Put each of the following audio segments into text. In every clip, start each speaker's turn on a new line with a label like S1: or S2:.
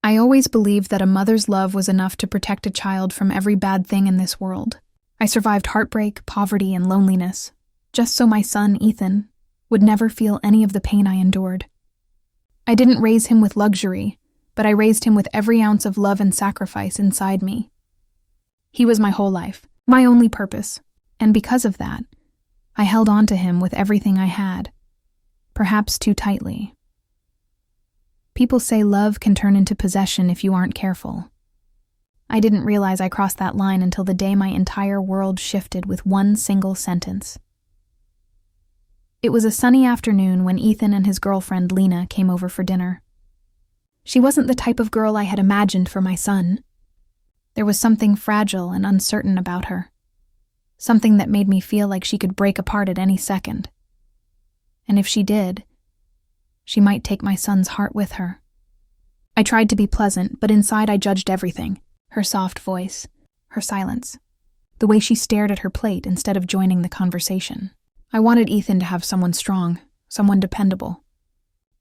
S1: I always believed that a mother's love was enough to protect a child from every bad thing in this world. I survived heartbreak, poverty, and loneliness, just so my son, Ethan, would never feel any of the pain I endured. I didn't raise him with luxury, but I raised him with every ounce of love and sacrifice inside me. He was my whole life, my only purpose, and because of that, I held on to him with everything I had, perhaps too tightly. People say love can turn into possession if you aren't careful. I didn't realize I crossed that line until the day my entire world shifted with one single sentence. It was a sunny afternoon when Ethan and his girlfriend Lena came over for dinner. She wasn't the type of girl I had imagined for my son. There was something fragile and uncertain about her, something that made me feel like she could break apart at any second. And if she did, she might take my son's heart with her. I tried to be pleasant, but inside I judged everything. Her soft voice, her silence, the way she stared at her plate instead of joining the conversation. I wanted Ethan to have someone strong, someone dependable,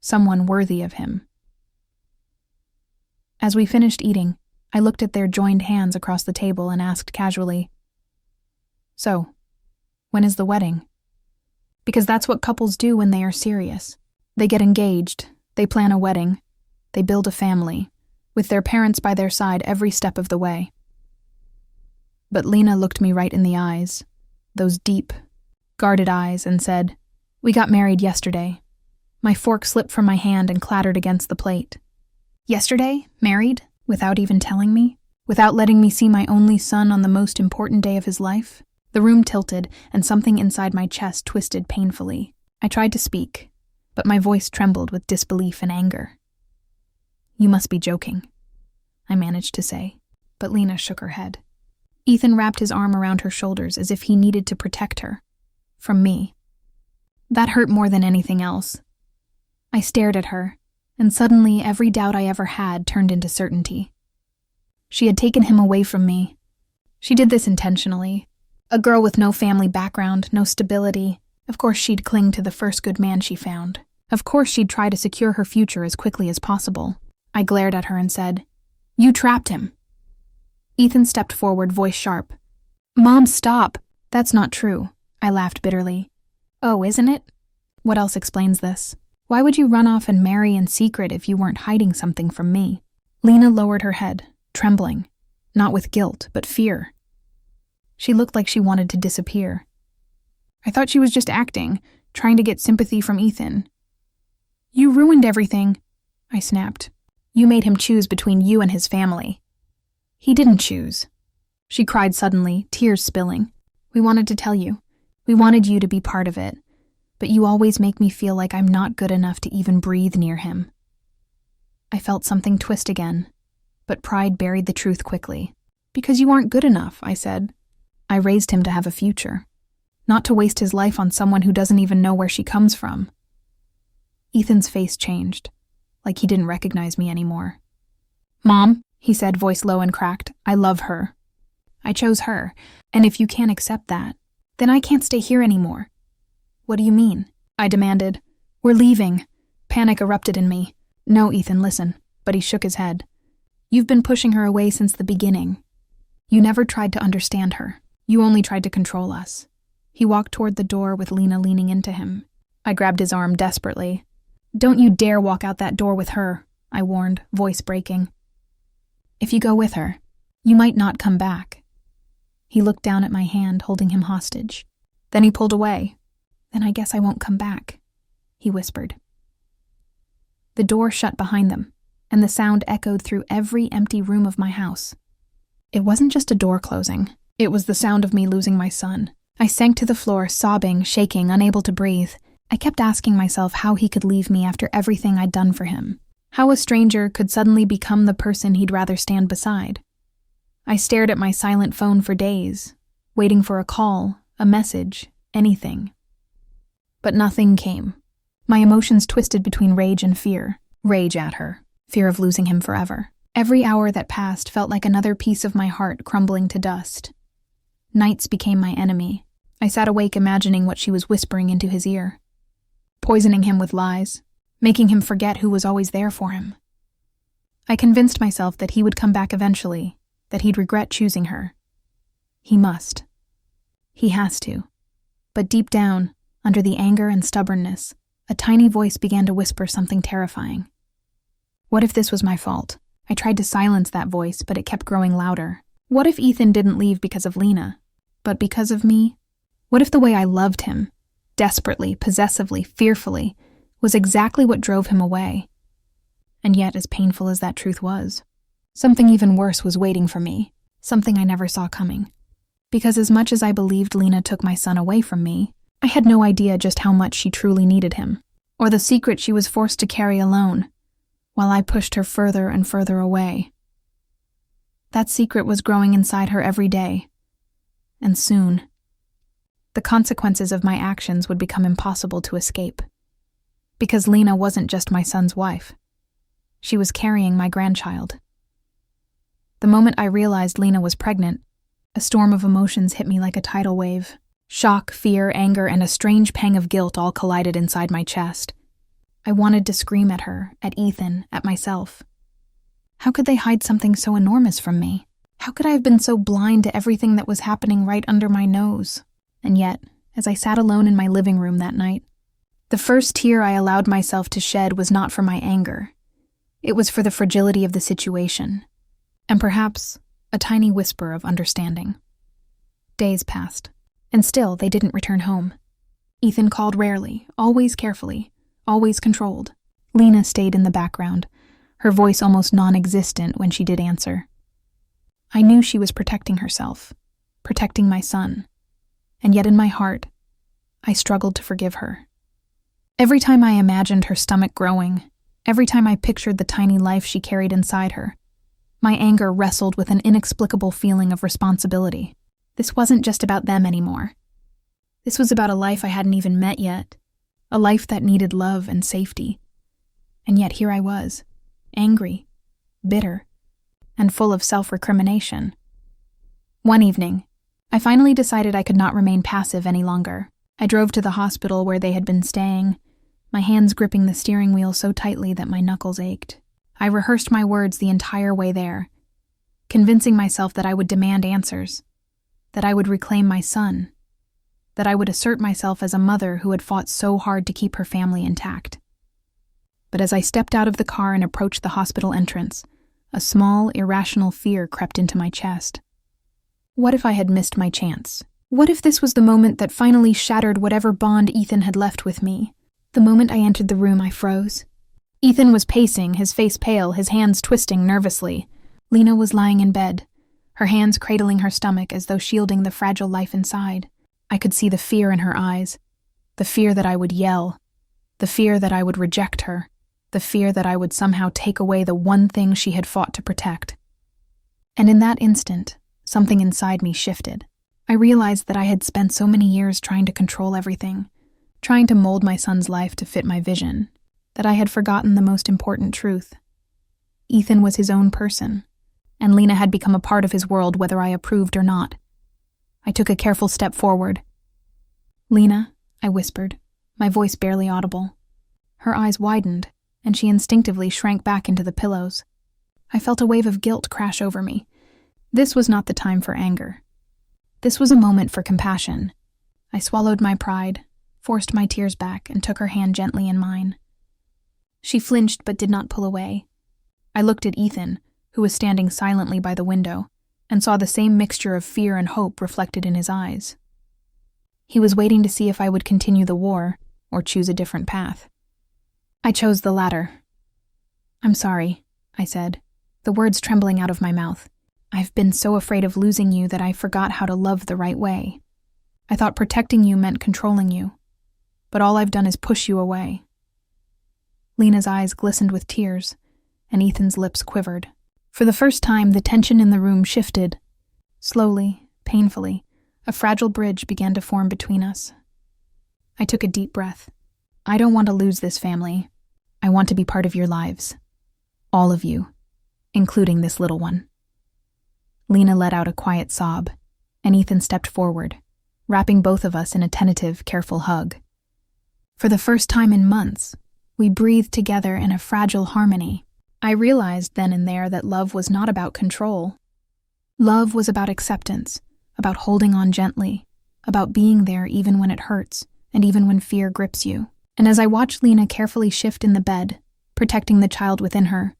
S1: someone worthy of him. As we finished eating, I looked at their joined hands across the table and asked casually, "So, when is the wedding?" Because that's what couples do when they are serious. They get engaged, they plan a wedding, they build a family, with their parents by their side every step of the way. But Lena looked me right in the eyes, those deep, guarded eyes, and said, "We got married yesterday." My fork slipped from my hand and clattered against the plate. Yesterday? Married? Without even telling me? Without letting me see my only son on the most important day of his life? The room tilted, and something inside my chest twisted painfully. I tried to speak, but my voice trembled with disbelief and anger. "You must be joking," I managed to say, but Lena shook her head. Ethan wrapped his arm around her shoulders as if he needed to protect her. From me. That hurt more than anything else. I stared at her, and suddenly every doubt I ever had turned into certainty. She had taken him away from me. She did this intentionally. A girl with no family background, no stability. Of course she'd cling to the first good man she found. Of course she'd try to secure her future as quickly as possible. I glared at her and said, "You trapped him." Ethan stepped forward, voice sharp. "Mom, stop." "That's not true." I laughed bitterly. "Oh, isn't it? What else explains this? Why would you run off and marry in secret if you weren't hiding something from me?" Lena lowered her head, trembling, not with guilt, but fear. She looked like she wanted to disappear. "I thought she was just acting, trying to get sympathy from Ethan." "You ruined everything," I snapped. "You made him choose between you and his family." "He didn't choose." She cried suddenly, tears spilling. "We wanted to tell you. We wanted you to be part of it. But you always make me feel like I'm not good enough to even breathe near him." I felt something twist again, but pride buried the truth quickly. "Because you aren't good enough," I said. "I raised him to have a future, not to waste his life on someone who doesn't even know where she comes from." Ethan's face changed, like he didn't recognize me anymore. "Mom," he said, voice low and cracked, "I love her. I chose her, and if you can't accept that, then I can't stay here anymore." "What do you mean?" I demanded. "We're leaving." Panic erupted in me. "No, Ethan, listen." But he shook his head. "You've been pushing her away since the beginning. You never tried to understand her. You only tried to control us." He walked toward the door with Lena leaning into him. I grabbed his arm desperately. "Don't you dare walk out that door with her," I warned, voice breaking. "If you go with her, you might not come back." He looked down at my hand, holding him hostage. Then he pulled away. "Then I guess I won't come back," he whispered. The door shut behind them, and the sound echoed through every empty room of my house. It wasn't just a door closing. It was the sound of me losing my son. I sank to the floor, sobbing, shaking, unable to breathe. I kept asking myself how he could leave me after everything I'd done for him. How a stranger could suddenly become the person he'd rather stand beside. I stared at my silent phone for days, waiting for a call, a message, anything. But nothing came. My emotions twisted between rage and fear. Rage at her, fear of losing him forever. Every hour that passed felt like another piece of my heart crumbling to dust. Nights became my enemy. I sat awake imagining what she was whispering into his ear, poisoning him with lies, making him forget who was always there for him. I convinced myself that he would come back eventually, that he'd regret choosing her. He must. He has to. But deep down, under the anger and stubbornness, a tiny voice began to whisper something terrifying. What if this was my fault? I tried to silence that voice, but it kept growing louder. What if Ethan didn't leave because of Lena, but because of me? What if the way I loved him, desperately, possessively, fearfully, was exactly what drove him away? And yet, as painful as that truth was, something even worse was waiting for me, something I never saw coming. Because as much as I believed Lena took my son away from me, I had no idea just how much she truly needed him, or the secret she was forced to carry alone, while I pushed her further and further away. That secret was growing inside her every day, and soon, the consequences of my actions would become impossible to escape. Because Lena wasn't just my son's wife. She was carrying my grandchild. The moment I realized Lena was pregnant, a storm of emotions hit me like a tidal wave. Shock, fear, anger, and a strange pang of guilt all collided inside my chest. I wanted to scream at her, at Ethan, at myself. How could they hide something so enormous from me? How could I have been so blind to everything that was happening right under my nose? And yet, as I sat alone in my living room that night, the first tear I allowed myself to shed was not for my anger. It was for the fragility of the situation, and perhaps a tiny whisper of understanding. Days passed, and still they didn't return home. Ethan called rarely, always carefully, always controlled. Lena stayed in the background, her voice almost non-existent when she did answer. I knew she was protecting herself, protecting my son, and yet in my heart, I struggled to forgive her. Every time I imagined her stomach growing, every time I pictured the tiny life she carried inside her, my anger wrestled with an inexplicable feeling of responsibility. This wasn't just about them anymore. This was about a life I hadn't even met yet, a life that needed love and safety. And yet here I was, angry, bitter, and full of self-recrimination. One evening, I finally decided I could not remain passive any longer. I drove to the hospital where they had been staying, my hands gripping the steering wheel so tightly that my knuckles ached. I rehearsed my words the entire way there, convincing myself that I would demand answers, that I would reclaim my son, that I would assert myself as a mother who had fought so hard to keep her family intact. But as I stepped out of the car and approached the hospital entrance, a small, irrational fear crept into my chest. What if I had missed my chance? What if this was the moment that finally shattered whatever bond Ethan had left with me? The moment I entered the room, I froze. Ethan was pacing, his face pale, his hands twisting nervously. Lena was lying in bed, her hands cradling her stomach as though shielding the fragile life inside. I could see the fear in her eyes, the fear that I would yell, the fear that I would reject her, the fear that I would somehow take away the one thing she had fought to protect. And in that instant, something inside me shifted. I realized that I had spent so many years trying to control everything, trying to mold my son's life to fit my vision, that I had forgotten the most important truth. Ethan was his own person, and Lena had become a part of his world whether I approved or not. I took a careful step forward. "Lena," I whispered, my voice barely audible. Her eyes widened, and she instinctively shrank back into the pillows. I felt a wave of guilt crash over me. This was not the time for anger. This was a moment for compassion. I swallowed my pride, forced my tears back, and took her hand gently in mine. She flinched but did not pull away. I looked at Ethan, who was standing silently by the window, and saw the same mixture of fear and hope reflected in his eyes. He was waiting to see if I would continue the war or choose a different path. I chose the latter. "I'm sorry," I said, the words trembling out of my mouth. "I've been so afraid of losing you that I forgot how to love the right way. I thought protecting you meant controlling you, but all I've done is push you away." Lena's eyes glistened with tears, and Ethan's lips quivered. For the first time, the tension in the room shifted. Slowly, painfully, a fragile bridge began to form between us. I took a deep breath. "I don't want to lose this family. I want to be part of your lives. All of you, including this little one." Lena let out a quiet sob, and Ethan stepped forward, wrapping both of us in a tentative, careful hug. For the first time in months, we breathed together in a fragile harmony. I realized then and there that love was not about control. Love was about acceptance, about holding on gently, about being there even when it hurts, and even when fear grips you. And as I watched Lena carefully shift in the bed, protecting the child within her,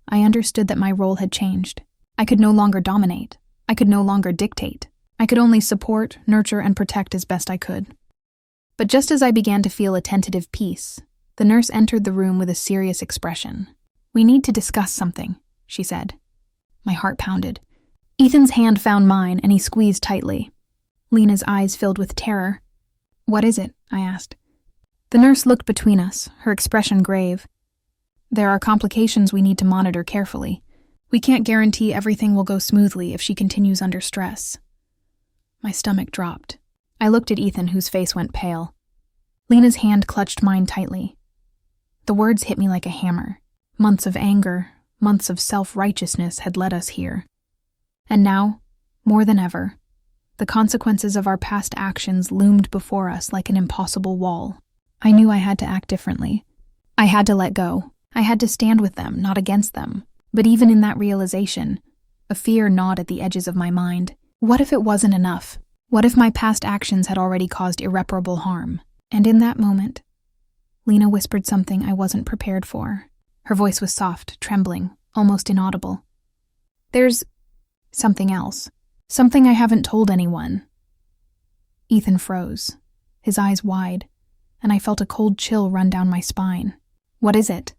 S1: I understood that my role had changed. I could no longer dominate. I could no longer dictate. I could only support, nurture, and protect as best I could. But just as I began to feel a tentative peace, the nurse entered the room with a serious expression. "We need to discuss something," she said. My heart pounded. Ethan's hand found mine, and he squeezed tightly. Lena's eyes filled with terror. "What is it?" I asked. The nurse looked between us, her expression grave. "There are complications we need to monitor carefully. We can't guarantee everything will go smoothly if she continues under stress." My stomach dropped. I looked at Ethan, whose face went pale. Lena's hand clutched mine tightly. The words hit me like a hammer. Months of anger, months of self-righteousness had led us here. And now, more than ever, the consequences of our past actions loomed before us like an impossible wall. I knew I had to act differently. I had to let go. I had to stand with them, not against them. But even in that realization, a fear gnawed at the edges of my mind. What if it wasn't enough? What if my past actions had already caused irreparable harm? And in that moment, Lena whispered something I wasn't prepared for. Her voice was soft, trembling, almost inaudible. "There's something else. Something I haven't told anyone." Ethan froze, his eyes wide, and I felt a cold chill run down my spine. "What is it?"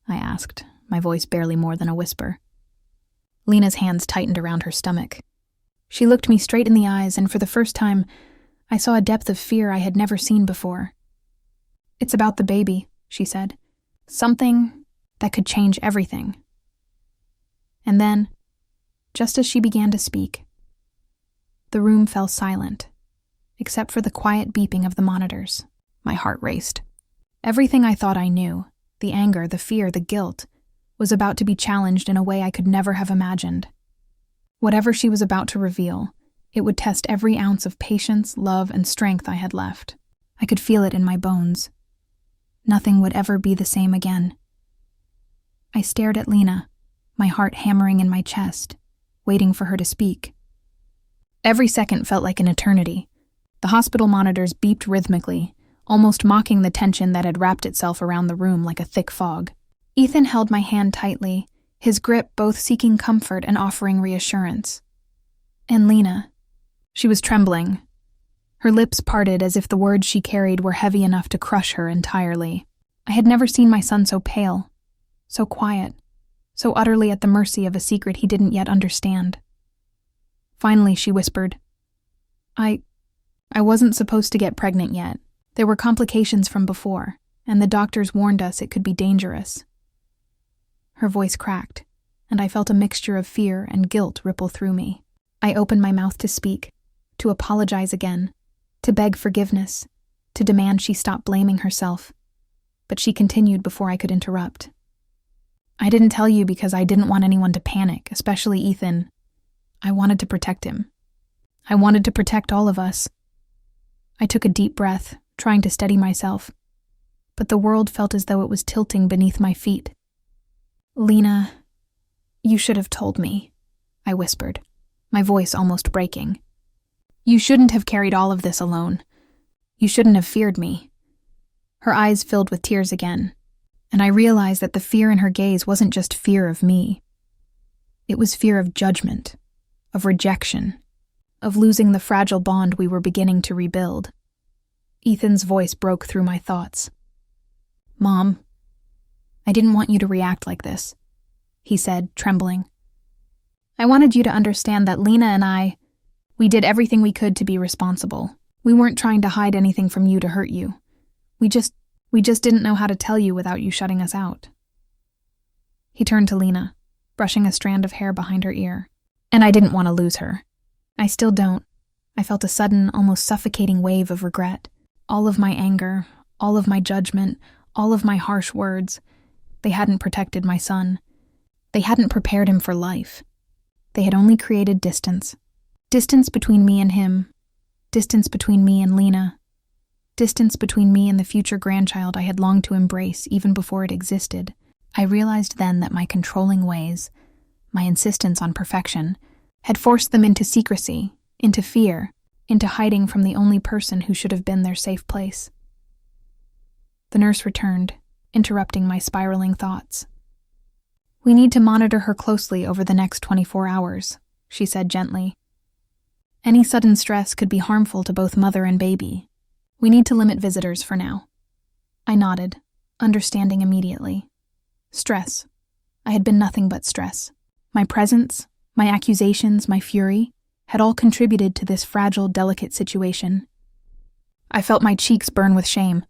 S1: I asked, my voice barely more than a whisper. Lena's hands tightened around her stomach. She looked me straight in the eyes, and for the first time, I saw a depth of fear I had never seen before. "It's about the baby," she said. "Something that could change everything." And then, just as she began to speak, the room fell silent, except for the quiet beeping of the monitors. My heart raced. Everything I thought I knew, the anger, the fear, the guilt, was about to be challenged in a way I could never have imagined. Whatever she was about to reveal, it would test every ounce of patience, love, and strength I had left. I could feel it in my bones. Nothing would ever be the same again. I stared at Lena, my heart hammering in my chest, waiting for her to speak. Every second felt like an eternity. The hospital monitors beeped rhythmically, almost mocking the tension that had wrapped itself around the room like a thick fog. Ethan held my hand tightly, his grip both seeking comfort and offering reassurance. And Lena, she was trembling. Her lips parted as if the words she carried were heavy enough to crush her entirely. I had never seen my son so pale, so quiet, so utterly at the mercy of a secret he didn't yet understand. Finally, she whispered, I wasn't supposed to get pregnant yet. There were complications from before, and the doctors warned us it could be dangerous." Her voice cracked, and I felt a mixture of fear and guilt ripple through me. I opened my mouth to speak, to apologize again, to beg forgiveness, to demand she stop blaming herself. But she continued before I could interrupt. "I didn't tell you because I didn't want anyone to panic, especially Ethan. I wanted to protect him. I wanted to protect all of us." I took a deep breath, trying to steady myself, but the world felt as though it was tilting beneath my feet. "Lena, you should have told me," I whispered, my voice almost breaking. "You shouldn't have carried all of this alone. You shouldn't have feared me." Her eyes filled with tears again, and I realized that the fear in her gaze wasn't just fear of me. It was fear of judgment, of rejection, of losing the fragile bond we were beginning to rebuild. Ethan's voice broke through my thoughts. "Mom, I didn't want you to react like this," he said, trembling. "I wanted you to understand that Lena and we did everything we could to be responsible. We weren't trying to hide anything from you to hurt you. We just didn't know how to tell you without you shutting us out." He turned to Lena, brushing a strand of hair behind her ear. And I didn't want to lose her. I still don't. I felt a sudden, almost suffocating wave of regret. All of my anger, all of my judgment, all of my harsh words, they hadn't protected my son. They hadn't prepared him for life. They had only created distance. Distance between me and him. Distance between me and Lena. Distance between me and the future grandchild I had longed to embrace even before it existed. I realized then that my controlling ways, my insistence on perfection, had forced them into secrecy, into fear, into hiding from the only person who should have been their safe place. The nurse returned, interrupting my spiraling thoughts. "We need to monitor her closely over the next 24 hours, she said gently. "Any sudden stress could be harmful to both mother and baby. We need to limit visitors for now." I nodded, understanding immediately. Stress. I had been nothing but stress. My presence, my accusations, my fury, had all contributed to this fragile, delicate situation. I felt my cheeks burn with shame.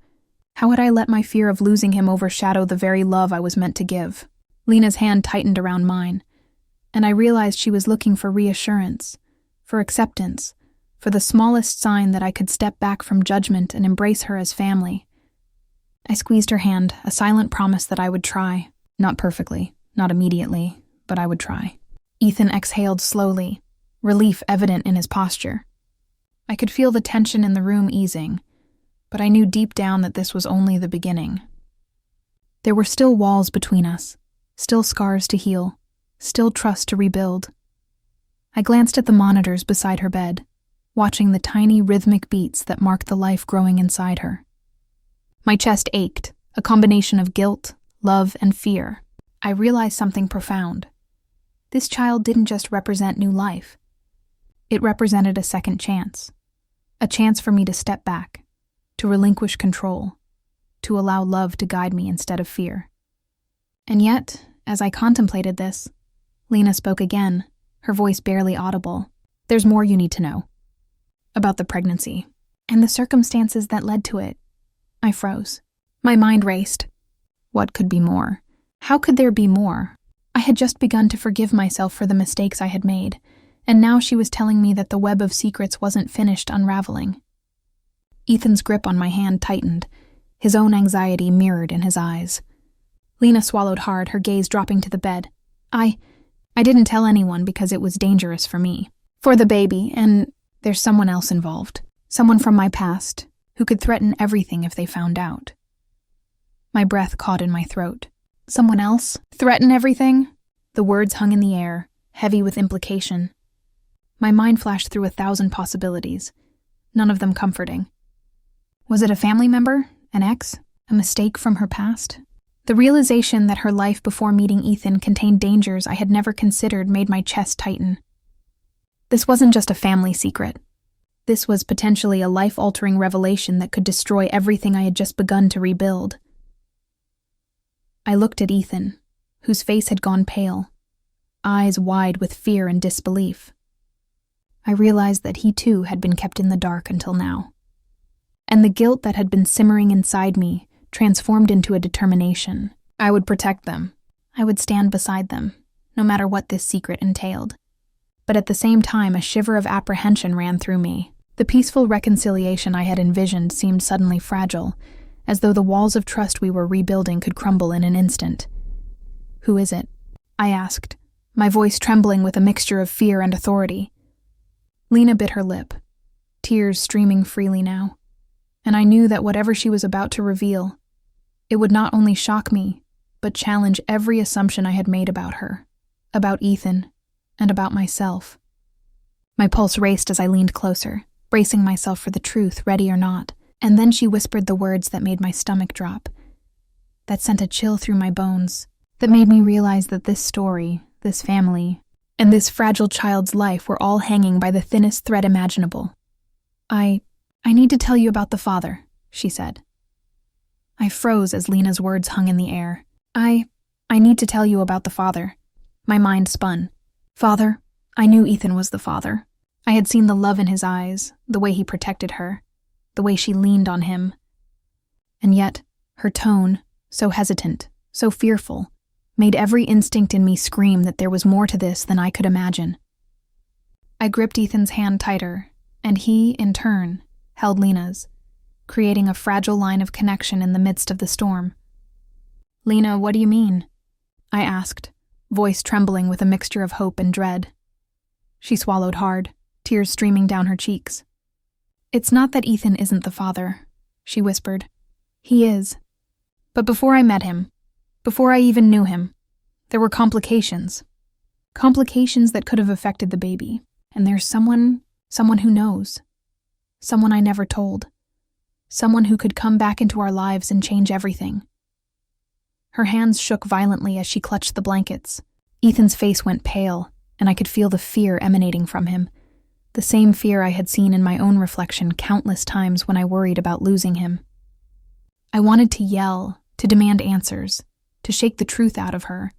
S1: How had I let my fear of losing him overshadow the very love I was meant to give? Lena's hand tightened around mine, and I realized she was looking for reassurance, for acceptance, for the smallest sign that I could step back from judgment and embrace her as family. I squeezed her hand, a silent promise that I would try. Not perfectly, not immediately, but I would try. Ethan exhaled slowly, relief evident in his posture. I could feel the tension in the room easing, but I knew deep down that this was only the beginning. There were still walls between us, still scars to heal, still trust to rebuild. I glanced at the monitors beside her bed, watching the tiny rhythmic beats that marked the life growing inside her. My chest ached, a combination of guilt, love, and fear. I realized something profound. This child didn't just represent new life. It represented a second chance. A chance for me to step back, to relinquish control, to allow love to guide me instead of fear. And yet, as I contemplated this, Lena spoke again, her voice barely audible. "There's more you need to know. About the pregnancy, and the circumstances that led to it." I froze. My mind raced. What could be more? How could there be more? I had just begun to forgive myself for the mistakes I had made, and now she was telling me that the web of secrets wasn't finished unraveling. Ethan's grip on my hand tightened, his own anxiety mirrored in his eyes. Lena swallowed hard, her gaze dropping to the bed. I didn't tell anyone because it was dangerous for me. For the baby, and there's someone else involved. Someone from my past, who could threaten everything if they found out. My breath caught in my throat. Someone else? Threaten everything? The words hung in the air, heavy with implication. My mind flashed through 1,000 possibilities, none of them comforting. Was it a family member? An ex? A mistake from her past? The realization that her life before meeting Ethan contained dangers I had never considered made my chest tighten. This wasn't just a family secret. This was potentially a life-altering revelation that could destroy everything I had just begun to rebuild. I looked at Ethan, whose face had gone pale, eyes wide with fear and disbelief. I realized that he too had been kept in the dark until now. And the guilt that had been simmering inside me transformed into a determination. I would protect them. I would stand beside them, no matter what this secret entailed. But at the same time, a shiver of apprehension ran through me. The peaceful reconciliation I had envisioned seemed suddenly fragile, as though the walls of trust we were rebuilding could crumble in an instant. "Who is it?" I asked, my voice trembling with a mixture of fear and authority. Lena bit her lip, tears streaming freely now, and I knew that whatever she was about to reveal, it would not only shock me, but challenge every assumption I had made about her, about Ethan, and about myself. My pulse raced as I leaned closer, bracing myself for the truth, ready or not, and then she whispered the words that made my stomach drop, that sent a chill through my bones, that made me realize that this story, this family, and this fragile child's life were all hanging by the thinnest thread imaginable. I need to tell you about the father," she said. I froze as Lena's words hung in the air. I need to tell you about the father." My mind spun. Father? I knew Ethan was the father. I had seen the love in his eyes, the way he protected her, the way she leaned on him. And yet, her tone, so hesitant, so fearful, made every instinct in me scream that there was more to this than I could imagine. I gripped Ethan's hand tighter, and he, in turn, held Lena's, creating a fragile line of connection in the midst of the storm. "Lena, what do you mean?" I asked, voice trembling with a mixture of hope and dread. She swallowed hard, tears streaming down her cheeks. "It's not that Ethan isn't the father," she whispered. "He is. But before I met him, Before I even knew him, there were complications. Complications that could have affected the baby. And there's someone who knows. Someone I never told. Someone who could come back into our lives and change everything. Her hands shook violently as she clutched the blankets. Ethan's face went pale, and I could feel the fear emanating from him. The same fear I had seen in my own reflection countless times when I worried about losing him. I wanted to yell, to demand answers, to shake the truth out of her,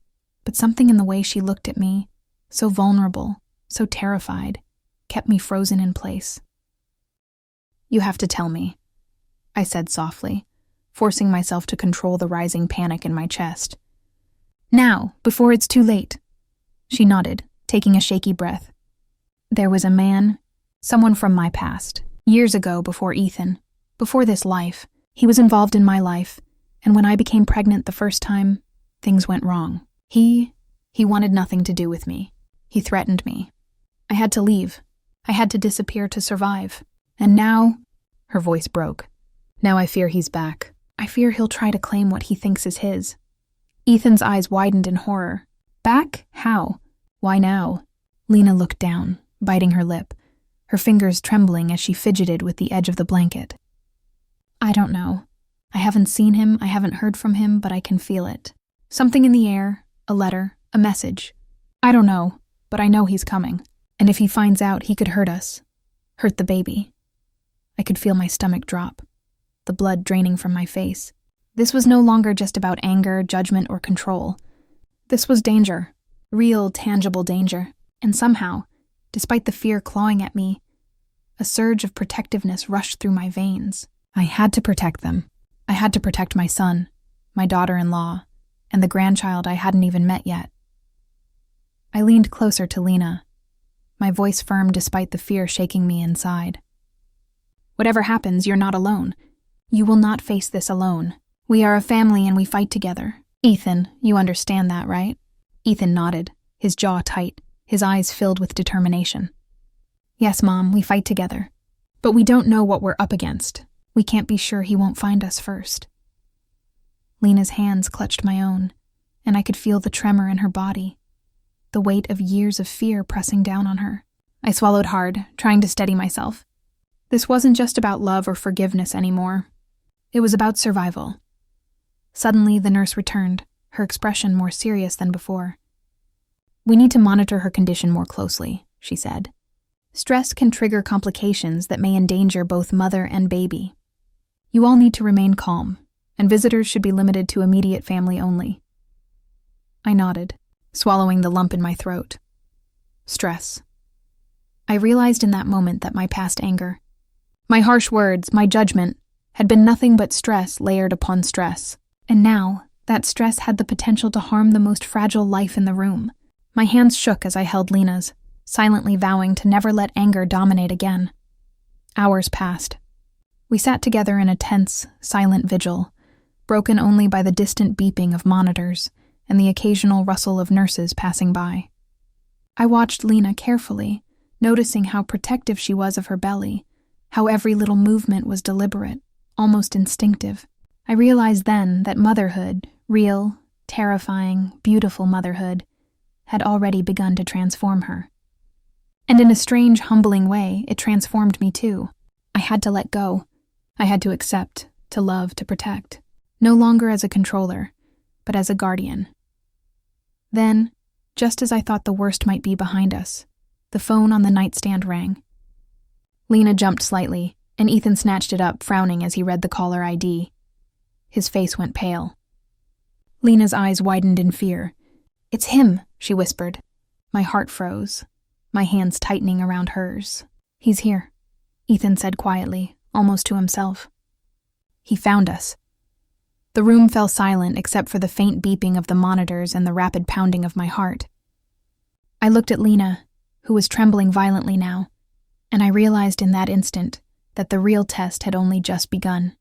S1: but something in the way she looked at me, so vulnerable, so terrified, kept me frozen in place. "You have to tell me," I said softly, forcing myself to control the rising panic in my chest. "Now, before it's too late." She nodded, taking a shaky breath. "There was a man, someone from my past, years ago before Ethan, before this life. He was involved in my life, and when I became pregnant the first time, things went wrong. He wanted nothing to do with me. He threatened me. I had to leave. I had to disappear to survive. And now," her voice broke, "now I fear he's back. I fear he'll try to claim what he thinks is his." Ethan's eyes widened in horror. "Back? How? Why now?" Lena looked down, biting her lip, her fingers trembling as she fidgeted with the edge of the blanket. "I don't know. I haven't seen him, I haven't heard from him, but I can feel it. Something in the air, a letter, a message. I don't know, but I know he's coming. And if he finds out, he could hurt us. Hurt the baby." I could feel my stomach drop, the blood draining from my face. This was no longer just about anger, judgment, or control. This was danger, real, tangible danger. And somehow, despite the fear clawing at me, a surge of protectiveness rushed through my veins. I had to protect them. I had to protect my son, my daughter-in-law, and the grandchild I hadn't even met yet. I leaned closer to Lena, my voice firm despite the fear shaking me inside. "Whatever happens, you're not alone. You will not face this alone. We are a family and we fight together. Ethan, you understand that, right?" Ethan nodded, his jaw tight, his eyes filled with determination. "Yes, Mom, we fight together. But we don't know what we're up against. We can't be sure he won't find us first." Lena's hands clutched my own, and I could feel the tremor in her body, the weight of years of fear pressing down on her. I swallowed hard, trying to steady myself. This wasn't just about love or forgiveness anymore. It was about survival. Suddenly, the nurse returned, her expression more serious than before. "We need to monitor her condition more closely," she said. "Stress can trigger complications that may endanger both mother and baby. You all need to remain calm, and visitors should be limited to immediate family only." I nodded, swallowing the lump in my throat. Stress. I realized in that moment that my past anger, my harsh words, my judgment, had been nothing but stress layered upon stress. And now, that stress had the potential to harm the most fragile life in the room. My hands shook as I held Lena's, silently vowing to never let anger dominate again. Hours passed. We sat together in a tense, silent vigil, broken only by the distant beeping of monitors and the occasional rustle of nurses passing by. I watched Lena carefully, noticing how protective she was of her belly, how every little movement was deliberate, almost instinctive. I realized then that motherhood, real, terrifying, beautiful motherhood, had already begun to transform her. And in a strange, humbling way, it transformed me too. I had to let go. I had to accept, to love, to protect. No longer as a controller, but as a guardian. Then, just as I thought the worst might be behind us, the phone on the nightstand rang. Lena jumped slightly, and Ethan snatched it up, frowning as he read the caller ID. His face went pale. Lena's eyes widened in fear. "It's him," she whispered. My heart froze, my hands tightening around hers. "He's here," Ethan said quietly, almost to himself. "He found us." The room fell silent except for the faint beeping of the monitors and the rapid pounding of my heart. I looked at Lena, who was trembling violently now, and I realized in that instant that the real test had only just begun.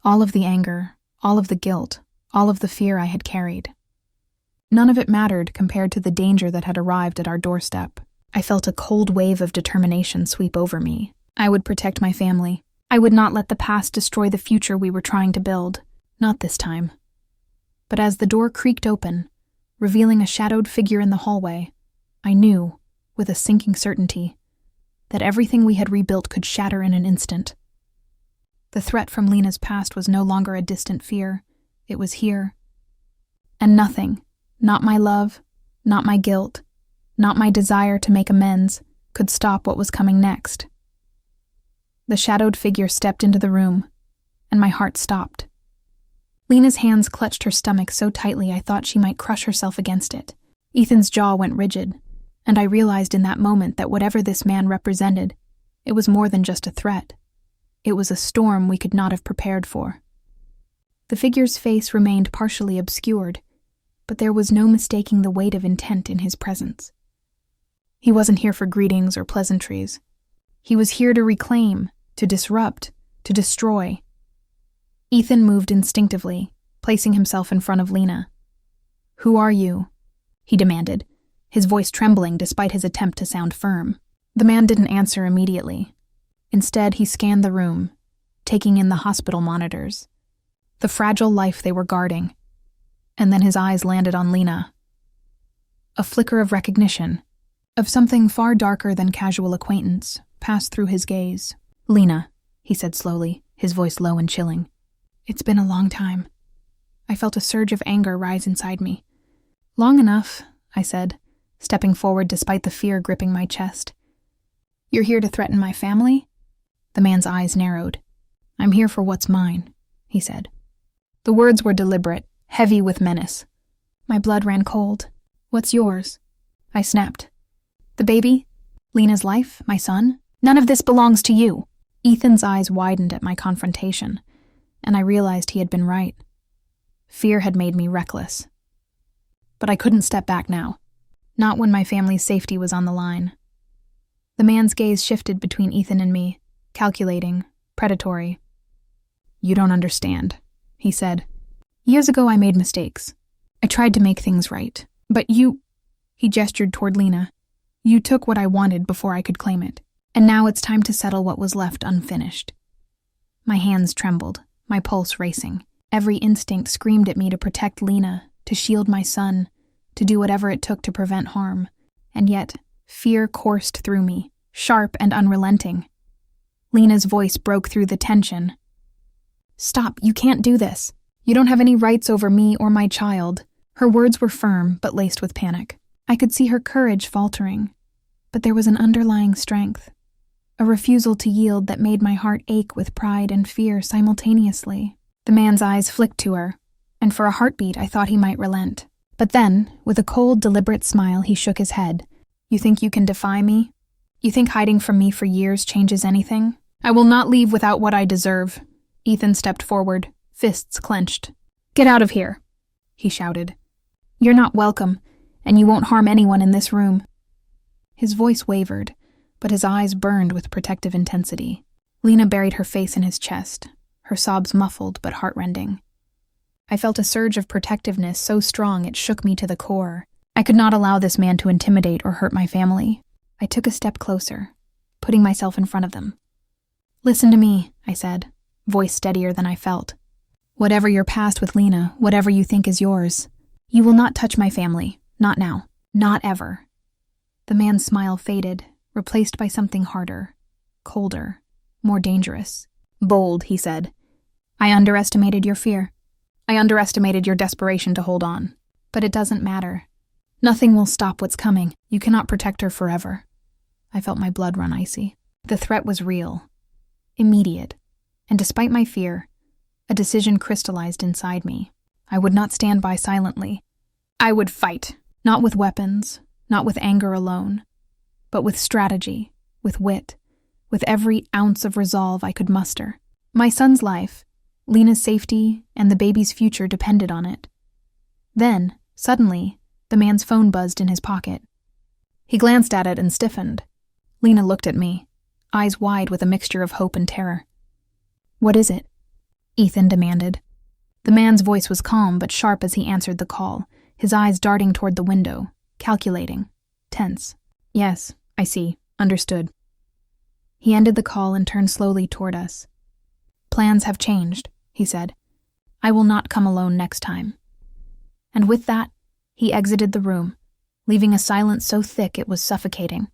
S1: All of the anger, all of the guilt, all of the fear I had carried. None of it mattered compared to the danger that had arrived at our doorstep. I felt a cold wave of determination sweep over me. I would protect my family. I would not let the past destroy the future we were trying to build. Not this time. But as the door creaked open, revealing a shadowed figure in the hallway, I knew, with a sinking certainty, that everything we had rebuilt could shatter in an instant. The threat from Lena's past was no longer a distant fear. It was here. And nothing, not my love, not my guilt, not my desire to make amends, could stop what was coming next. The shadowed figure stepped into the room, and my heart stopped. Lena's hands clutched her stomach so tightly I thought she might crush herself against it. Ethan's jaw went rigid, and I realized in that moment that whatever this man represented, it was more than just a threat. It was a storm we could not have prepared for. The figure's face remained partially obscured, but there was no mistaking the weight of intent in his presence. He wasn't here for greetings or pleasantries. He was here to reclaim, to disrupt, to destroy. Ethan moved instinctively, placing himself in front of Lena. "Who are you?" he demanded, his voice trembling despite his attempt to sound firm. The man didn't answer immediately. Instead, he scanned the room, taking in the hospital monitors, the fragile life they were guarding, and then his eyes landed on Lena. A flicker of recognition, of something far darker than casual acquaintance, passed through his gaze. "Lena," he said slowly, his voice low and chilling. "It's been a long time." I felt a surge of anger rise inside me. "Long enough," I said, stepping forward despite the fear gripping my chest. "You're here to threaten my family?" The man's eyes narrowed. "I'm here for what's mine," he said. The words were deliberate, heavy with menace. My blood ran cold. "What's yours?" I snapped. "The baby? Lena's life? My son? None of this belongs to you." Ethan's eyes widened at my confrontation, and I realized he had been right. Fear had made me reckless. But I couldn't step back now, not when my family's safety was on the line. The man's gaze shifted between Ethan and me, calculating, predatory. "You don't understand," he said. "Years ago I made mistakes. I tried to make things right. But you," he gestured toward Lena, "you took what I wanted before I could claim it. And now it's time to settle what was left unfinished." My hands trembled, my pulse racing. Every instinct screamed at me to protect Lena, to shield my son, to do whatever it took to prevent harm. And yet, fear coursed through me, sharp and unrelenting. Lena's voice broke through the tension. "Stop, you can't do this. You don't have any rights over me or my child." Her words were firm, but laced with panic. I could see her courage faltering, but there was an underlying strength, a refusal to yield that made my heart ache with pride and fear simultaneously. The man's eyes flicked to her, and for a heartbeat I thought he might relent. But then, with a cold, deliberate smile, he shook his head. "You think you can defy me? You think hiding from me for years changes anything? I will not leave without what I deserve." Ethan stepped forward, fists clenched. "Get out of here," he shouted. "You're not welcome, and you won't harm anyone in this room." His voice wavered, but his eyes burned with protective intensity. Lena buried her face in his chest, her sobs muffled but heartrending. I felt a surge of protectiveness so strong it shook me to the core. I could not allow this man to intimidate or hurt my family. I took a step closer, putting myself in front of them. "Listen to me," I said, voice steadier than I felt. "Whatever your past with Lena, whatever you think is yours, you will not touch my family. Not now. Not ever." The man's smile faded, replaced by something harder, colder, more dangerous. "Bold," he said. "I underestimated your fear. I underestimated your desperation to hold on. But it doesn't matter. Nothing will stop what's coming. You cannot protect her forever." I felt my blood run icy. The threat was real, immediate, and despite my fear, a decision crystallized inside me. I would not stand by silently. I would fight, not with weapons, not with anger alone, but with strategy, with wit, with every ounce of resolve I could muster. My son's life, Lena's safety, and the baby's future depended on it. Then, suddenly, the man's phone buzzed in his pocket. He glanced at it and stiffened. Lena looked at me, eyes wide with a mixture of hope and terror. "What is it?" Ethan demanded. The man's voice was calm but sharp as he answered the call, his eyes darting toward the window, calculating, tense. "Yes, I see. Understood." He ended the call and turned slowly toward us. "Plans have changed," he said. "I will not come alone next time. And with that, he exited the room, leaving a silence so thick it was suffocating.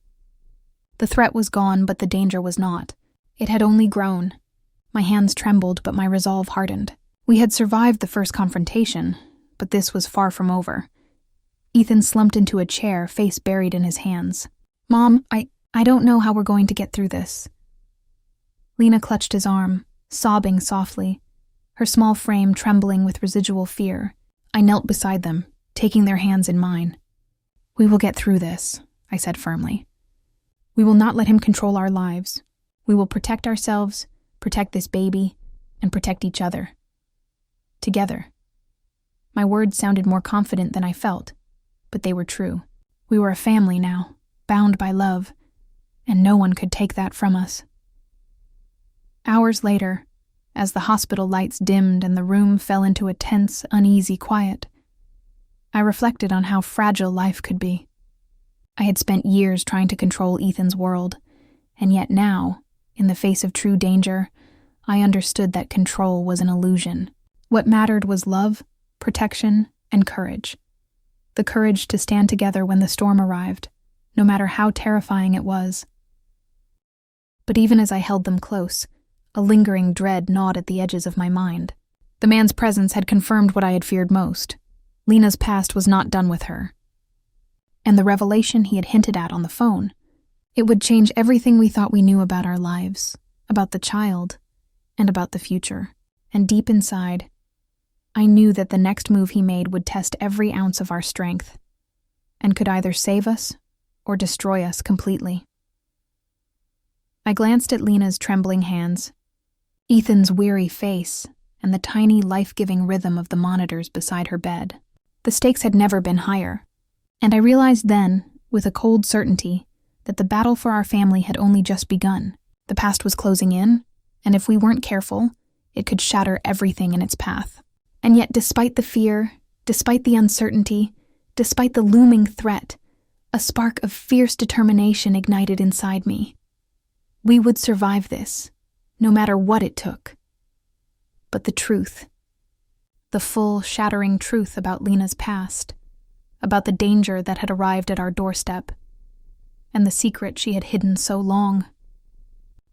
S1: The threat was gone, but the danger was not. It had only grown. My hands trembled, but my resolve hardened. We had survived the first confrontation, but this was far from over. Ethan slumped into a chair, face buried in his hands. "Mom, I don't know how we're going to get through this." Lena clutched his arm, sobbing softly, her small frame trembling with residual fear. I knelt beside them, taking their hands in mine. "We will get through this," I said firmly. "We will not let him control our lives. We will protect ourselves, protect this baby, and protect each other. Together." My words sounded more confident than I felt, but they were true. We were a family now, bound by love, and no one could take that from us. Hours later, as the hospital lights dimmed and the room fell into a tense, uneasy quiet, I reflected on how fragile life could be. I had spent years trying to control Ethan's world, and yet now, in the face of true danger, I understood that control was an illusion. What mattered was love, protection, and courage. The courage to stand together when the storm arrived, no matter how terrifying it was. But even as I held them close, a lingering dread gnawed at the edges of my mind. The man's presence had confirmed what I had feared most. Lena's past was not done with her. And the revelation he had hinted at on the phone, it would change everything we thought we knew about our lives, about the child, and about the future. And deep inside, I knew that the next move he made would test every ounce of our strength, and could either save us or destroy us completely. I glanced at Lena's trembling hands, Ethan's weary face, and the tiny life-giving rhythm of the monitors beside her bed. The stakes had never been higher, and I realized then, with a cold certainty, that the battle for our family had only just begun. The past was closing in, and if we weren't careful, it could shatter everything in its path. And yet, despite the fear, despite the uncertainty, despite the looming threat, a spark of fierce determination ignited inside me. We would survive this, no matter what it took. But the truth, the full, shattering truth about Lena's past, about the danger that had arrived at our doorstep, and the secret she had hidden so long,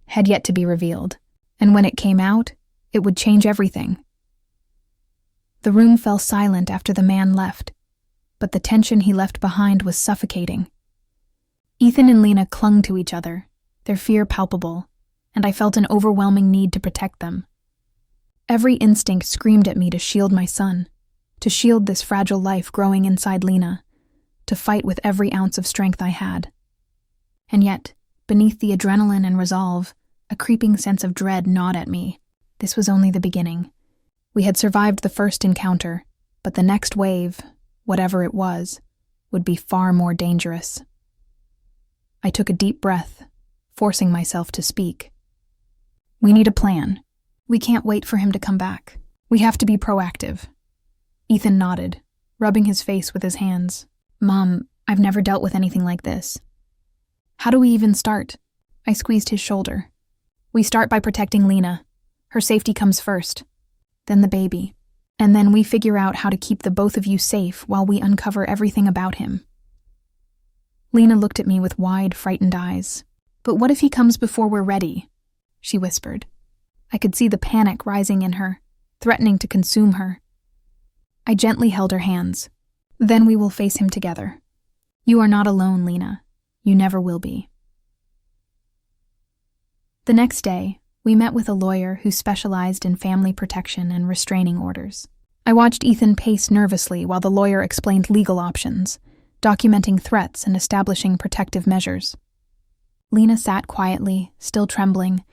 S1: had yet to be revealed. And when it came out, it would change everything. The room fell silent after the man left, but the tension he left behind was suffocating. Ethan and Lena clung to each other, their fear palpable, and I felt an overwhelming need to protect them. Every instinct screamed at me to shield my son, to shield this fragile life growing inside Lena, to fight with every ounce of strength I had. And yet, beneath the adrenaline and resolve, a creeping sense of dread gnawed at me. This was only the beginning. We had survived the first encounter, but the next wave, whatever it was, would be far more dangerous. I took a deep breath, forcing myself to speak. "We need a plan. We can't wait for him to come back. We have to be proactive." Ethan nodded, rubbing his face with his hands. "Mom, I've never dealt with anything like this. How do we even start?" I squeezed his shoulder. "We start by protecting Lena. Her safety comes first. Then the baby. And then we figure out how to keep the both of you safe while we uncover everything about him." Lena looked at me with wide, frightened eyes. "But what if he comes before we're ready?" she whispered. I could see the panic rising in her, threatening to consume her. I gently held her hands. "Then we will face him together. You are not alone, Lena. You never will be." The next day, we met with a lawyer who specialized in family protection and restraining orders. I watched Ethan pace nervously while the lawyer explained legal options, documenting threats and establishing protective measures. Lena sat quietly, still trembling,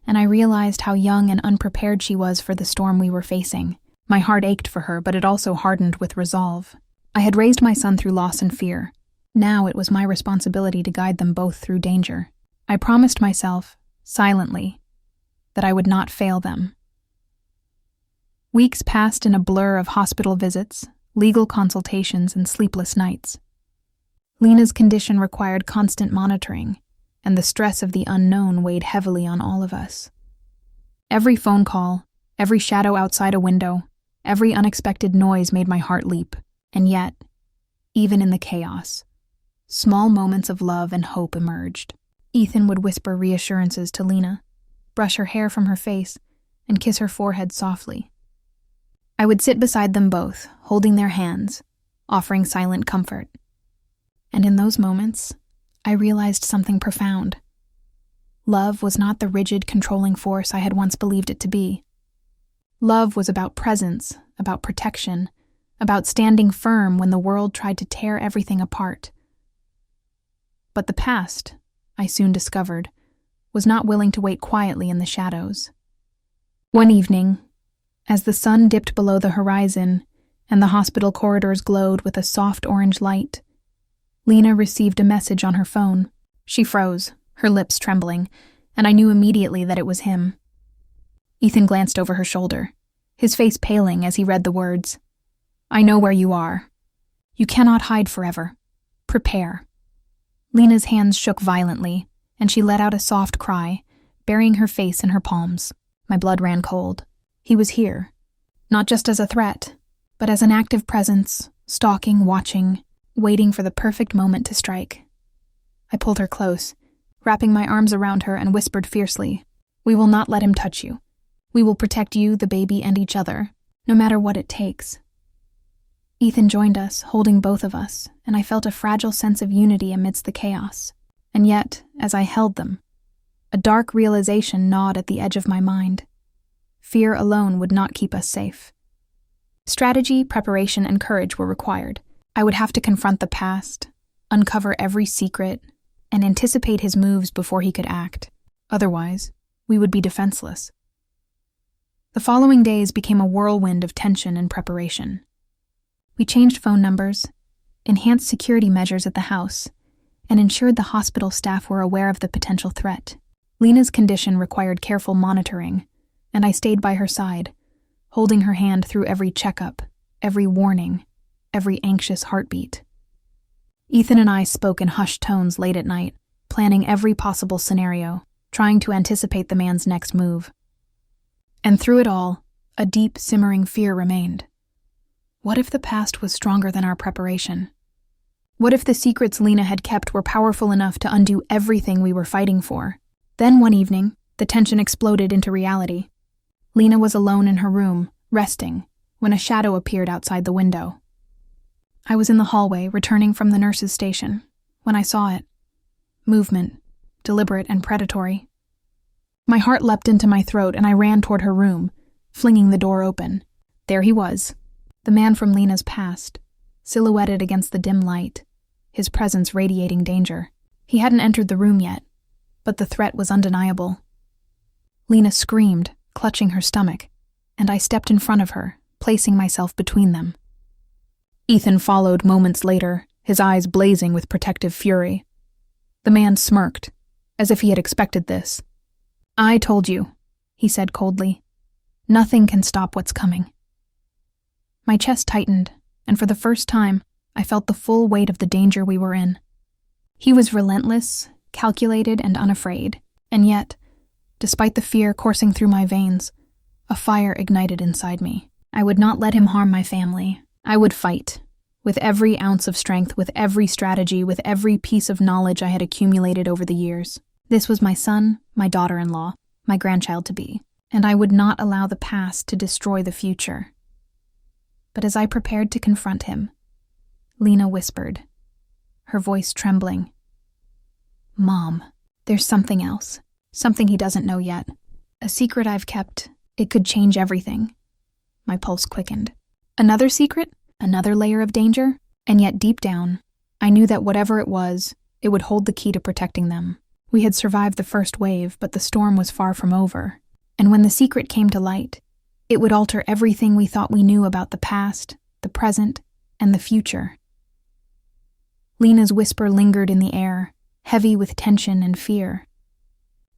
S1: and I realized how young and unprepared she was for the storm we were facing. My heart ached for her, but it also hardened with resolve. I had raised my son through loss and fear. Now it was my responsibility to guide them both through danger. I promised myself, silently, that I would not fail them. Weeks passed in a blur of hospital visits, legal consultations, and sleepless nights. Lena's condition required constant monitoring, and the stress of the unknown weighed heavily on all of us. Every phone call, every shadow outside a window, every unexpected noise made my heart leap. And yet, even in the chaos, small moments of love and hope emerged. Ethan would whisper reassurances to Lena, brush her hair from her face, and kiss her forehead softly. I would sit beside them both, holding their hands, offering silent comfort. And in those moments, I realized something profound. Love was not the rigid, controlling force I had once believed it to be. Love was about presence, about protection, about standing firm when the world tried to tear everything apart. But the past, I soon discovered, was not willing to wait quietly in the shadows. One evening, as the sun dipped below the horizon and the hospital corridors glowed with a soft orange light, Lena received a message on her phone. She froze, her lips trembling, and I knew immediately that it was him. Ethan glanced over her shoulder, his face paling as he read the words. "I know where you are. You cannot hide forever. Prepare." Lena's hands shook violently, and she let out a soft cry, burying her face in her palms. My blood ran cold. He was here, not just as a threat, but as an active presence, stalking, watching, waiting for the perfect moment to strike. I pulled her close, wrapping my arms around her, and whispered fiercely, "We will not let him touch you. We will protect you, the baby, and each other, no matter what it takes." Ethan joined us, holding both of us, and I felt a fragile sense of unity amidst the chaos. And yet, as I held them, a dark realization gnawed at the edge of my mind. Fear alone would not keep us safe. Strategy, preparation, and courage were required. I would have to confront the past, uncover every secret, and anticipate his moves before he could act. Otherwise, we would be defenseless. The following days became a whirlwind of tension and preparation. We changed phone numbers, enhanced security measures at the house, and ensured the hospital staff were aware of the potential threat. Lena's condition required careful monitoring, and I stayed by her side, holding her hand through every checkup, every warning, every anxious heartbeat. Ethan and I spoke in hushed tones late at night, planning every possible scenario, trying to anticipate the man's next move. And through it all, a deep, simmering fear remained. What if the past was stronger than our preparation? What if the secrets Lena had kept were powerful enough to undo everything we were fighting for? Then one evening, the tension exploded into reality. Lena was alone in her room, resting, when a shadow appeared outside the window. I was in the hallway, returning from the nurse's station, when I saw it. Movement, deliberate and predatory. My heart leapt into my throat and I ran toward her room, flinging the door open. There he was, the man from Lena's past, silhouetted against the dim light, his presence radiating danger. He hadn't entered the room yet, but the threat was undeniable. Lena screamed, clutching her stomach, and I stepped in front of her, placing myself between them. Ethan followed moments later, his eyes blazing with protective fury. The man smirked, as if he had expected this. "I told you," he said coldly. "Nothing can stop what's coming." My chest tightened, and for the first time, I felt the full weight of the danger we were in. He was relentless, calculated, and unafraid, and yet, despite the fear coursing through my veins, a fire ignited inside me. I would not let him harm my family. I would fight, with every ounce of strength, with every strategy, with every piece of knowledge I had accumulated over the years. This was my son, my daughter-in-law, my grandchild-to-be, and I would not allow the past to destroy the future. But as I prepared to confront him, Lena whispered, her voice trembling, "Mom, there's something else, something he doesn't know yet. A secret I've kept. It could change everything." My pulse quickened. Another secret? Another layer of danger? And yet deep down, I knew that whatever it was, it would hold the key to protecting them. We had survived the first wave, but the storm was far from over. And when the secret came to light, it would alter everything we thought we knew about the past, the present, and the future. Lena's whisper lingered in the air, heavy with tension and fear.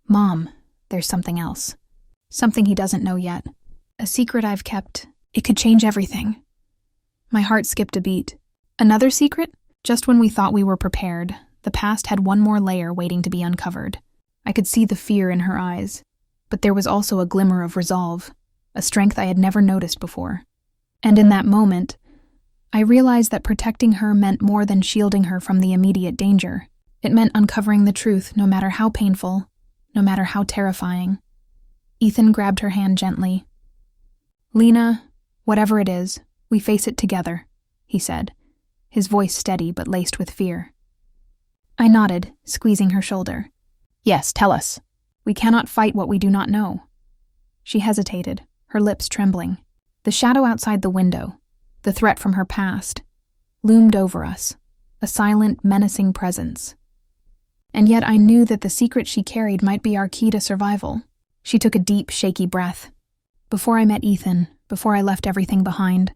S1: "Mom, there's something else. Something he doesn't know yet. A secret I've kept. It could change everything." My heart skipped a beat. Another secret? Just when we thought we were prepared, the past had one more layer waiting to be uncovered. I could see the fear in her eyes, but there was also a glimmer of resolve, a strength I had never noticed before. And in that moment, I realized that protecting her meant more than shielding her from the immediate danger. It meant uncovering the truth, no matter how painful, no matter how terrifying. Ethan grabbed her hand gently. "Lena, whatever it is, we face it together," he said, his voice steady but laced with fear. I nodded, squeezing her shoulder. "Yes, tell us. We cannot fight what we do not know." She hesitated, her lips trembling. The shadow outside the window, the threat from her past, loomed over us, a silent, menacing presence. And yet I knew that the secret she carried might be our key to survival. She took a deep, shaky breath. "Before I met Ethan, before I left everything behind,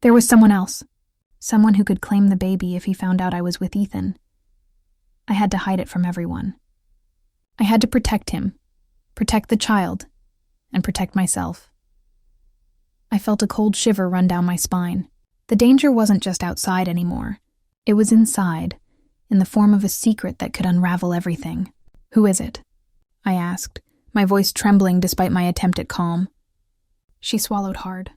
S1: there was someone else. Someone who could claim the baby if he found out I was with Ethan. I had to hide it from everyone. I had to protect him, protect the child, and protect myself." I felt a cold shiver run down my spine. The danger wasn't just outside anymore. It was inside, in the form of a secret that could unravel everything. "Who is it?" I asked, my voice trembling despite my attempt at calm. She swallowed hard.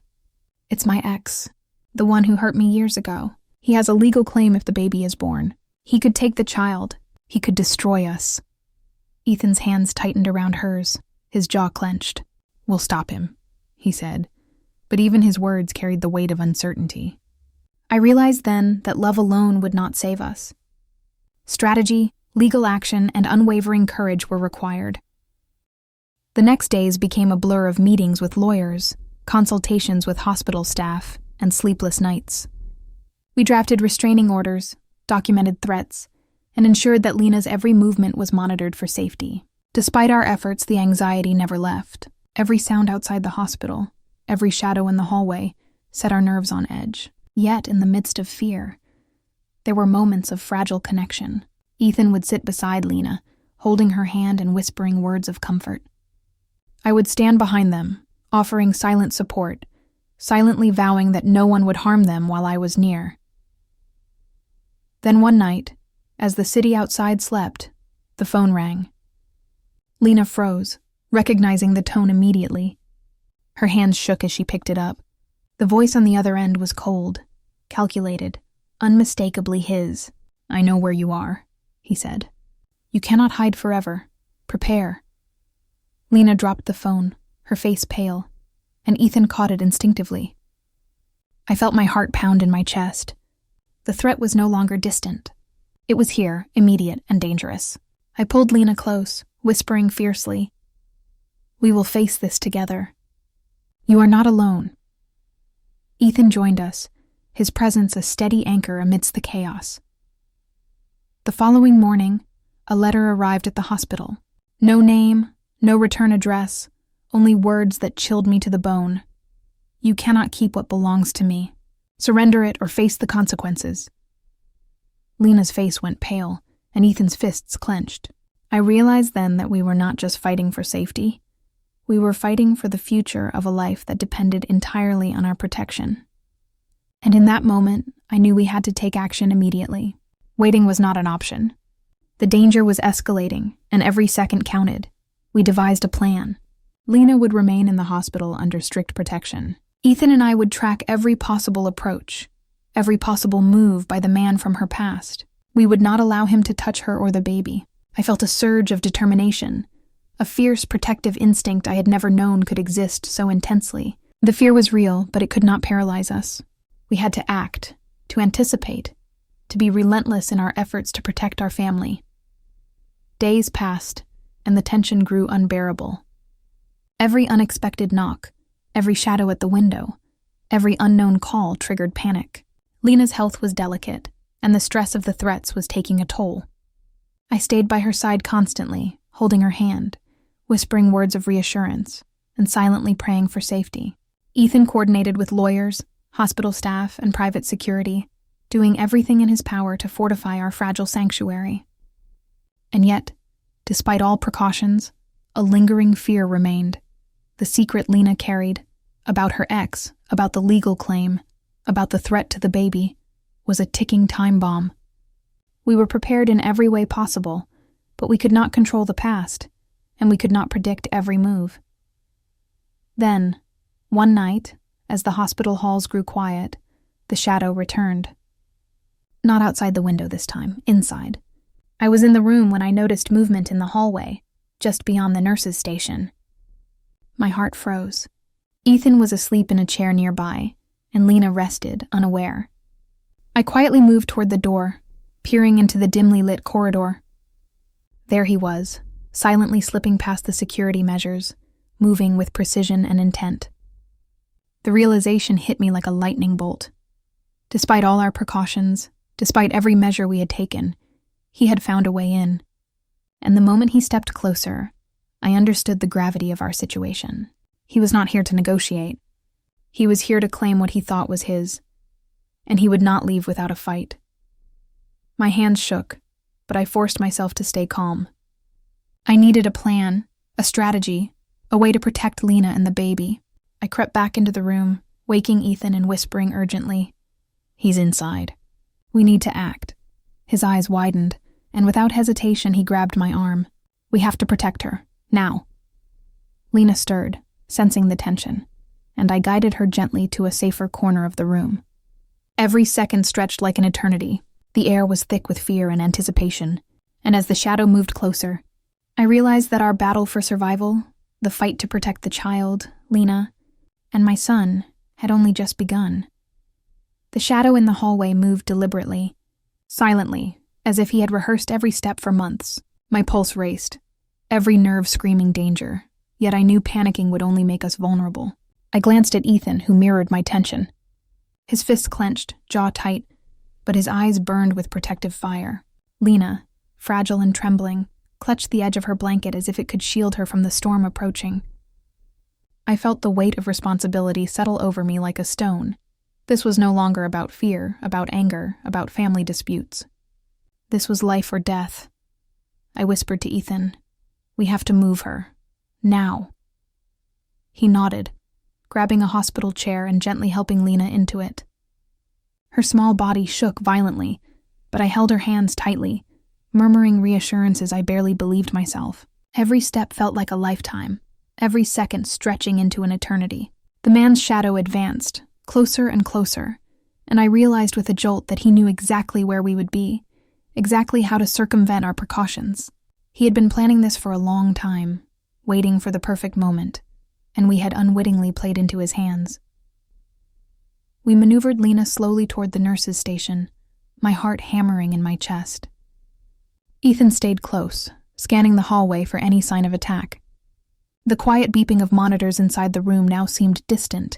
S1: "It's my ex, the one who hurt me years ago. He has a legal claim if the baby is born. He could take the child. He could destroy us." Ethan's hands tightened around hers, his jaw clenched. "We'll stop him," he said, but even his words carried the weight of uncertainty. I realized then that love alone would not save us. Strategy, legal action, and unwavering courage were required. The next days became a blur of meetings with lawyers, consultations with hospital staff, and sleepless nights. We drafted restraining orders, documented threats, and ensured that Lena's every movement was monitored for safety. Despite our efforts, the anxiety never left. Every sound outside the hospital, every shadow in the hallway, set our nerves on edge. Yet, in the midst of fear, there were moments of fragile connection. Ethan would sit beside Lena, holding her hand and whispering words of comfort. I would stand behind them, offering silent support, silently vowing that no one would harm them while I was near. Then one night, as the city outside slept, the phone rang. Lena froze, recognizing the tone immediately. Her hands shook as she picked it up. The voice on the other end was cold, calculated, unmistakably his. "I know where you are," he said. "You cannot hide forever. Prepare." Lena dropped the phone, her face pale, and Ethan caught it instinctively. I felt my heart pound in my chest. The threat was no longer distant. It was here, immediate and dangerous. I pulled Lena close, whispering fiercely, "We will face this together. You are not alone." Ethan joined us, his presence a steady anchor amidst the chaos. The following morning, a letter arrived at the hospital. No name, no return address, only words that chilled me to the bone. "You cannot keep what belongs to me. Surrender it or face the consequences." Lena's face went pale, and Ethan's fists clenched. I realized then that we were not just fighting for safety. We were fighting for the future of a life that depended entirely on our protection. And in that moment, I knew we had to take action immediately. Waiting was not an option. The danger was escalating, and every second counted. We devised a plan. Lena would remain in the hospital under strict protection. Ethan and I would track every possible approach, every possible move by the man from her past. We would not allow him to touch her or the baby. I felt a surge of determination, a fierce protective instinct I had never known could exist so intensely. The fear was real, but it could not paralyze us. We had to act, to anticipate, to be relentless in our efforts to protect our family. Days passed, and the tension grew unbearable. Every unexpected knock, every shadow at the window, every unknown call triggered panic. Lena's health was delicate, and the stress of the threats was taking a toll. I stayed by her side constantly, holding her hand, whispering words of reassurance, and silently praying for safety. Ethan coordinated with lawyers, hospital staff, and private security, doing everything in his power to fortify our fragile sanctuary. And yet, despite all precautions, a lingering fear remained. The secret Lena carried, about her ex, about the legal claim, about the threat to the baby, was a ticking time bomb. We were prepared in every way possible, but we could not control the past, and we could not predict every move. Then, one night, as the hospital halls grew quiet, the shadow returned. Not outside the window this time, inside. I was in the room when I noticed movement in the hallway, just beyond the nurse's station. My heart froze. Ethan was asleep in a chair nearby, and Lena rested, unaware. I quietly moved toward the door, peering into the dimly lit corridor. There he was, silently slipping past the security measures, moving with precision and intent. The realization hit me like a lightning bolt. Despite all our precautions, despite every measure we had taken, he had found a way in. And the moment he stepped closer, I understood the gravity of our situation. He was not here to negotiate. He was here to claim what he thought was his, and he would not leave without a fight. My hands shook, but I forced myself to stay calm. I needed a plan, a strategy, a way to protect Lena and the baby. I crept back into the room, waking Ethan and whispering urgently, "He's inside. We need to act." His eyes widened, and without hesitation he grabbed my arm. "We have to protect her, now." Lena stirred, sensing the tension, and I guided her gently to a safer corner of the room. Every second stretched like an eternity. The air was thick with fear and anticipation, and as the shadow moved closer, I realized that our battle for survival, the fight to protect the child, Lena, and my son, had only just begun. The shadow in the hallway moved deliberately, silently, as if he had rehearsed every step for months. My pulse raced, every nerve screaming danger, yet I knew panicking would only make us vulnerable. I glanced at Ethan, who mirrored my tension. His fists clenched, jaw tight, but his eyes burned with protective fire. Lena, fragile and trembling, clutched the edge of her blanket as if it could shield her from the storm approaching. I felt the weight of responsibility settle over me like a stone. This was no longer about fear, about anger, about family disputes. This was life or death. I whispered to Ethan, "We have to move her. Now." He nodded, grabbing a hospital chair and gently helping Lena into it. Her small body shook violently, but I held her hands tightly, murmuring reassurances I barely believed myself. Every step felt like a lifetime, every second stretching into an eternity. The man's shadow advanced, closer and closer, and I realized with a jolt that he knew exactly where we would be, exactly how to circumvent our precautions. He had been planning this for a long time, waiting for the perfect moment, and we had unwittingly played into his hands. We maneuvered Lena slowly toward the nurse's station, my heart hammering in my chest. Ethan stayed close, scanning the hallway for any sign of attack. The quiet beeping of monitors inside the room now seemed distant,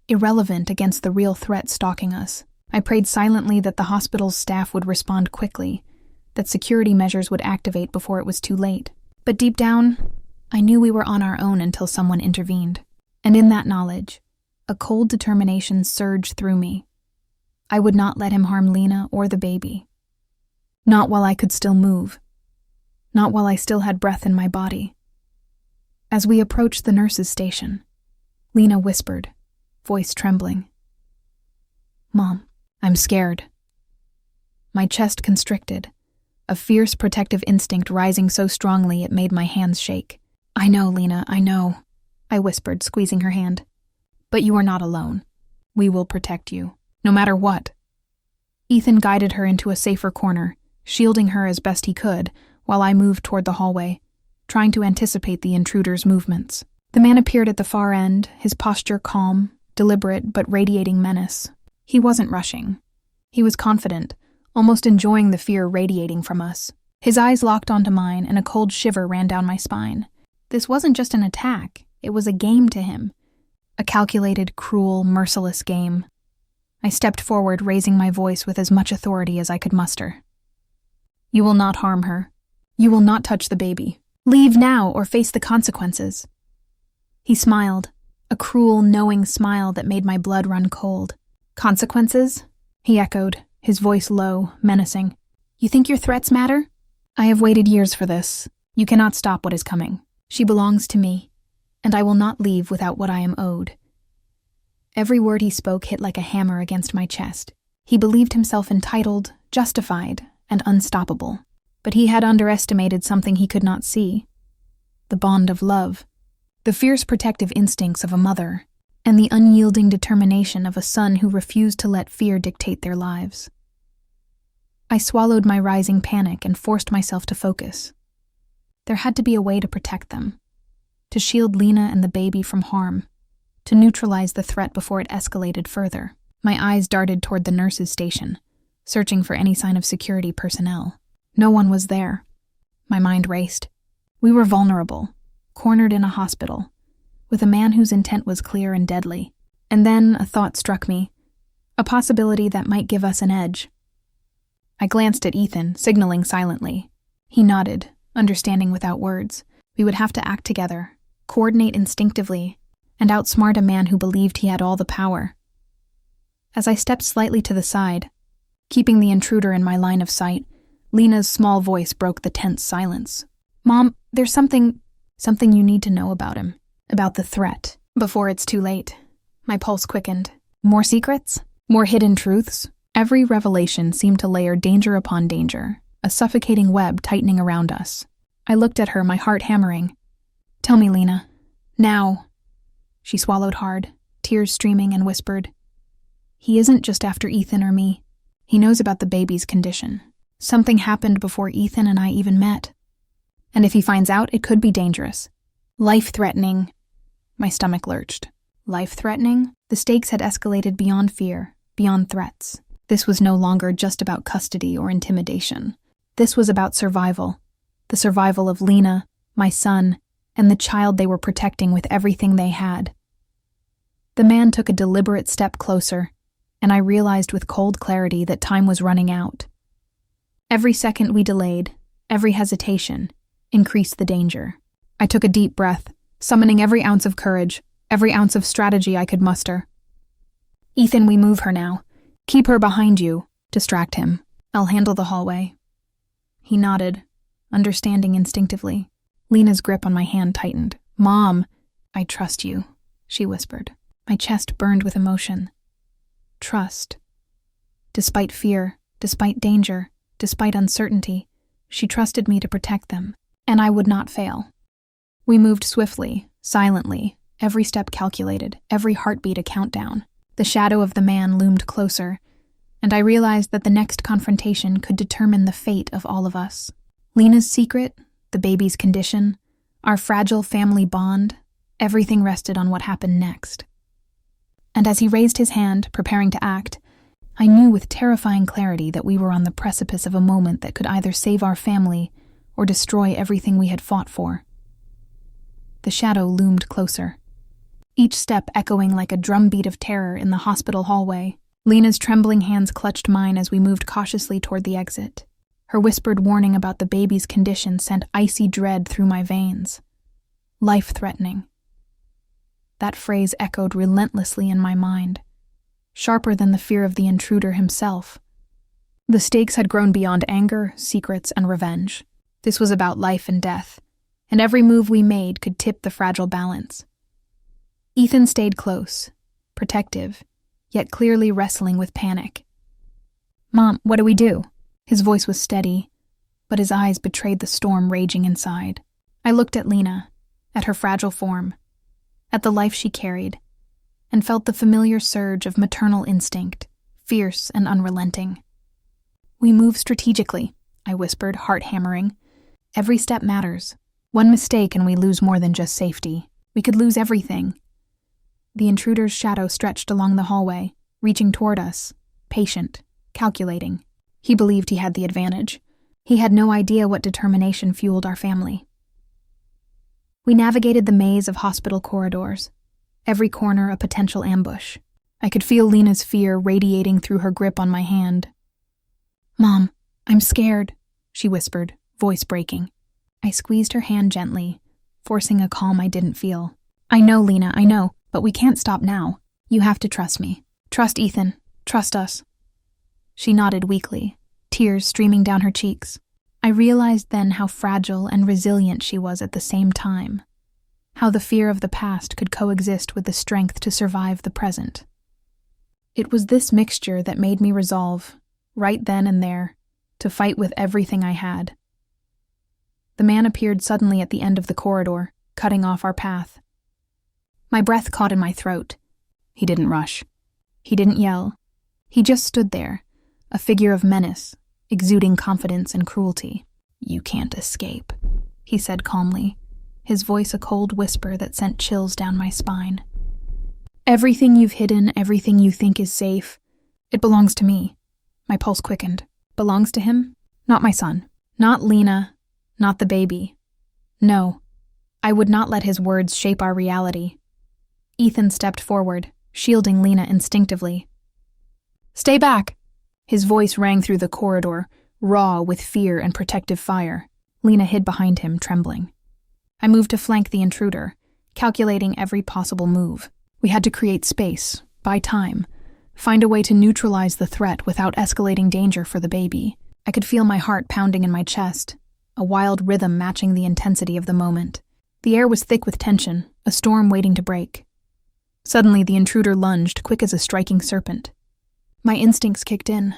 S1: irrelevant against the real threat stalking us. I prayed silently that the hospital's staff would respond quickly, that security measures would activate before it was too late. But deep down, I knew we were on our own until someone intervened. And in that knowledge, a cold determination surged through me. I would not let him harm Lena or the baby. Not while I could still move. Not while I still had breath in my body. As we approached the nurse's station, Lena whispered, voice trembling, "Mom, I'm scared." My chest constricted, a fierce protective instinct rising so strongly it made my hands shake. "I know, Lena, I know," I whispered, squeezing her hand. "But you are not alone. We will protect you, no matter what." Ethan guided her into a safer corner, shielding her as best he could, while I moved toward the hallway, trying to anticipate the intruder's movements. The man appeared at the far end, his posture calm, deliberate but radiating menace. He wasn't rushing. He was confident, almost enjoying the fear radiating from us. His eyes locked onto mine, and a cold shiver ran down my spine. This wasn't just an attack, it was a game to him. A calculated, cruel, merciless game. I stepped forward, raising my voice with as much authority as I could muster. "You will not harm her. You will not touch the baby. Leave now or face the consequences." He smiled, a cruel, knowing smile that made my blood run cold. "Consequences?" he echoed, his voice low, menacing. "You think your threats matter? I have waited years for this. You cannot stop what is coming. She belongs to me, and I will not leave without what I am owed." Every word he spoke hit like a hammer against my chest. He believed himself entitled, justified, and unstoppable. But he had underestimated something he could not see. The bond of love. The fierce protective instincts of a mother. and the unyielding determination of a son who refused to let fear dictate their lives. I swallowed my rising panic and forced myself to focus. There had to be a way to protect them, to shield Lena and the baby from harm, to neutralize the threat before it escalated further. My eyes darted toward the nurses' station, searching for any sign of security personnel. No one was there. My mind raced. We were vulnerable, cornered in a hospital, with a man whose intent was clear and deadly. And then a thought struck me, a possibility that might give us an edge. I glanced at Ethan, signaling silently. He nodded, understanding without words. We would have to act together, coordinate instinctively, and outsmart a man who believed he had all the power. As I stepped slightly to the side, keeping the intruder in my line of sight, Lena's small voice broke the tense silence. "Mom, there's something you need to know about him, about the threat, before it's too late." My pulse quickened. More secrets? More hidden truths? Every revelation seemed to layer danger upon danger, a suffocating web tightening around us. I looked at her, my heart hammering. "Tell me, Lena. Now." She swallowed hard, tears streaming, and whispered, "He isn't just after Ethan or me. He knows about the baby's condition. Something happened before Ethan and I even met. And if he finds out, it could be dangerous. Life-threatening." My stomach lurched. Life-threatening? The stakes had escalated beyond fear, beyond threats. This was no longer just about custody or intimidation. This was about survival. The survival of Lena, my son, and the child they were protecting with everything they had. The man took a deliberate step closer, and I realized with cold clarity that time was running out. Every second we delayed, every hesitation, increased the danger. I took a deep breath, summoning every ounce of courage, every ounce of strategy I could muster. "Ethan, we move her now. Keep her behind you. Distract him. I'll handle the hallway." He nodded, understanding instinctively. Lena's grip on my hand tightened. "Mom, I trust you," she whispered. My chest burned with emotion. Trust. Despite fear, despite danger, despite uncertainty, she trusted me to protect them, and I would not fail. We moved swiftly, silently, every step calculated, every heartbeat a countdown. The shadow of the man loomed closer, and I realized that the next confrontation could determine the fate of all of us. Lena's secret, the baby's condition, our fragile family bond, everything rested on what happened next. And as he raised his hand, preparing to act, I knew with terrifying clarity that we were on the precipice of a moment that could either save our family or destroy everything we had fought for. The shadow loomed closer, each step echoing like a drumbeat of terror in the hospital hallway. Lena's trembling hands clutched mine as we moved cautiously toward the exit. Her whispered warning about the baby's condition sent icy dread through my veins. Life-threatening. That phrase echoed relentlessly in my mind, sharper than the fear of the intruder himself. The stakes had grown beyond anger, secrets, and revenge. This was about life and death, and every move we made could tip the fragile balance. Ethan stayed close, protective, yet clearly wrestling with panic. "Mom, what do we do?" His voice was steady, but his eyes betrayed the storm raging inside. I looked at Lena, at her fragile form, at the life she carried, and felt the familiar surge of maternal instinct, fierce and unrelenting. "We move strategically," I whispered, heart hammering. "Every step matters. One mistake and we lose more than just safety. We could lose everything." The intruder's shadow stretched along the hallway, reaching toward us, patient, calculating. He believed he had the advantage. He had no idea what determination fueled our family. We navigated the maze of hospital corridors, every corner a potential ambush. I could feel Lena's fear radiating through her grip on my hand. "Mom, I'm scared," she whispered, voice breaking. I squeezed her hand gently, forcing a calm I didn't feel. "I know, Lena, I know, but we can't stop now. You have to trust me. Trust Ethan. Trust us." She nodded weakly, tears streaming down her cheeks. I realized then how fragile and resilient she was at the same time, how the fear of the past could coexist with the strength to survive the present. It was this mixture that made me resolve, right then and there, to fight with everything I had. The man appeared suddenly at the end of the corridor, cutting off our path. My breath caught in my throat, He didn't rush. He didn't yell. He just stood there, a figure of menace, exuding confidence and cruelty. "You can't escape," he said calmly, his voice a cold whisper that sent chills down my spine. "Everything you've hidden, everything you think is safe, it belongs to me." My pulse quickened. Belongs to him? Not my son. Not Lena. Not the baby. No. I would not let his words shape our reality. Ethan stepped forward, shielding Lena instinctively. "Stay back!" His voice rang through the corridor, raw with fear and protective fire. Lena hid behind him, trembling. I moved to flank the intruder, calculating every possible move. We had to create space, buy time, find a way to neutralize the threat without escalating danger for the baby. I could feel my heart pounding in my chest, a wild rhythm matching the intensity of the moment. The air was thick with tension, a storm waiting to break. Suddenly, the intruder lunged, quick as a striking serpent. My instincts kicked in.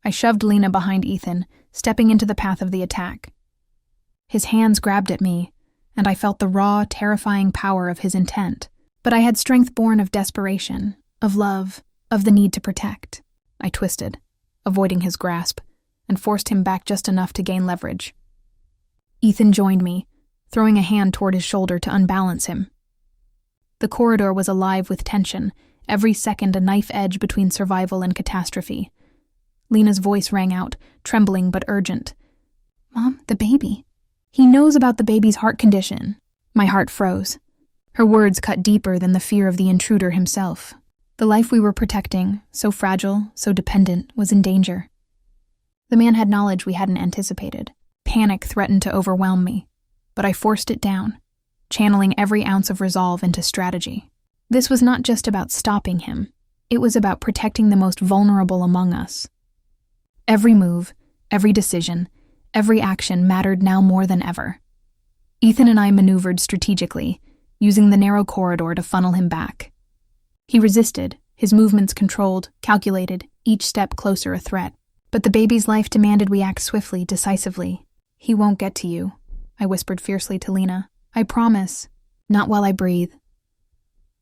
S1: I shoved Lena behind Ethan, stepping into the path of the attack. His hands grabbed at me, and I felt the raw, terrifying power of his intent. But I had strength born of desperation, of love, of the need to protect. I twisted, avoiding his grasp, and forced him back just enough to gain leverage. Ethan joined me, throwing a hand toward his shoulder to unbalance him. The corridor was alive with tension, every second a knife edge between survival and catastrophe. Lena's voice rang out, trembling but urgent. "Mom, the baby. He knows about the baby's heart condition." My heart froze. Her words cut deeper than the fear of the intruder himself. The life we were protecting, so fragile, so dependent, was in danger. The man had knowledge we hadn't anticipated. Panic threatened to overwhelm me, but I forced it down, channeling every ounce of resolve into strategy. This was not just about stopping him. It was about protecting the most vulnerable among us. Every move, every decision, every action mattered now more than ever. Ethan and I maneuvered strategically, using the narrow corridor to funnel him back. He resisted, his movements controlled, calculated, each step closer a threat. But the baby's life demanded we act swiftly, decisively. "He won't get to you," I whispered fiercely to Lena. "I promise. Not while I breathe."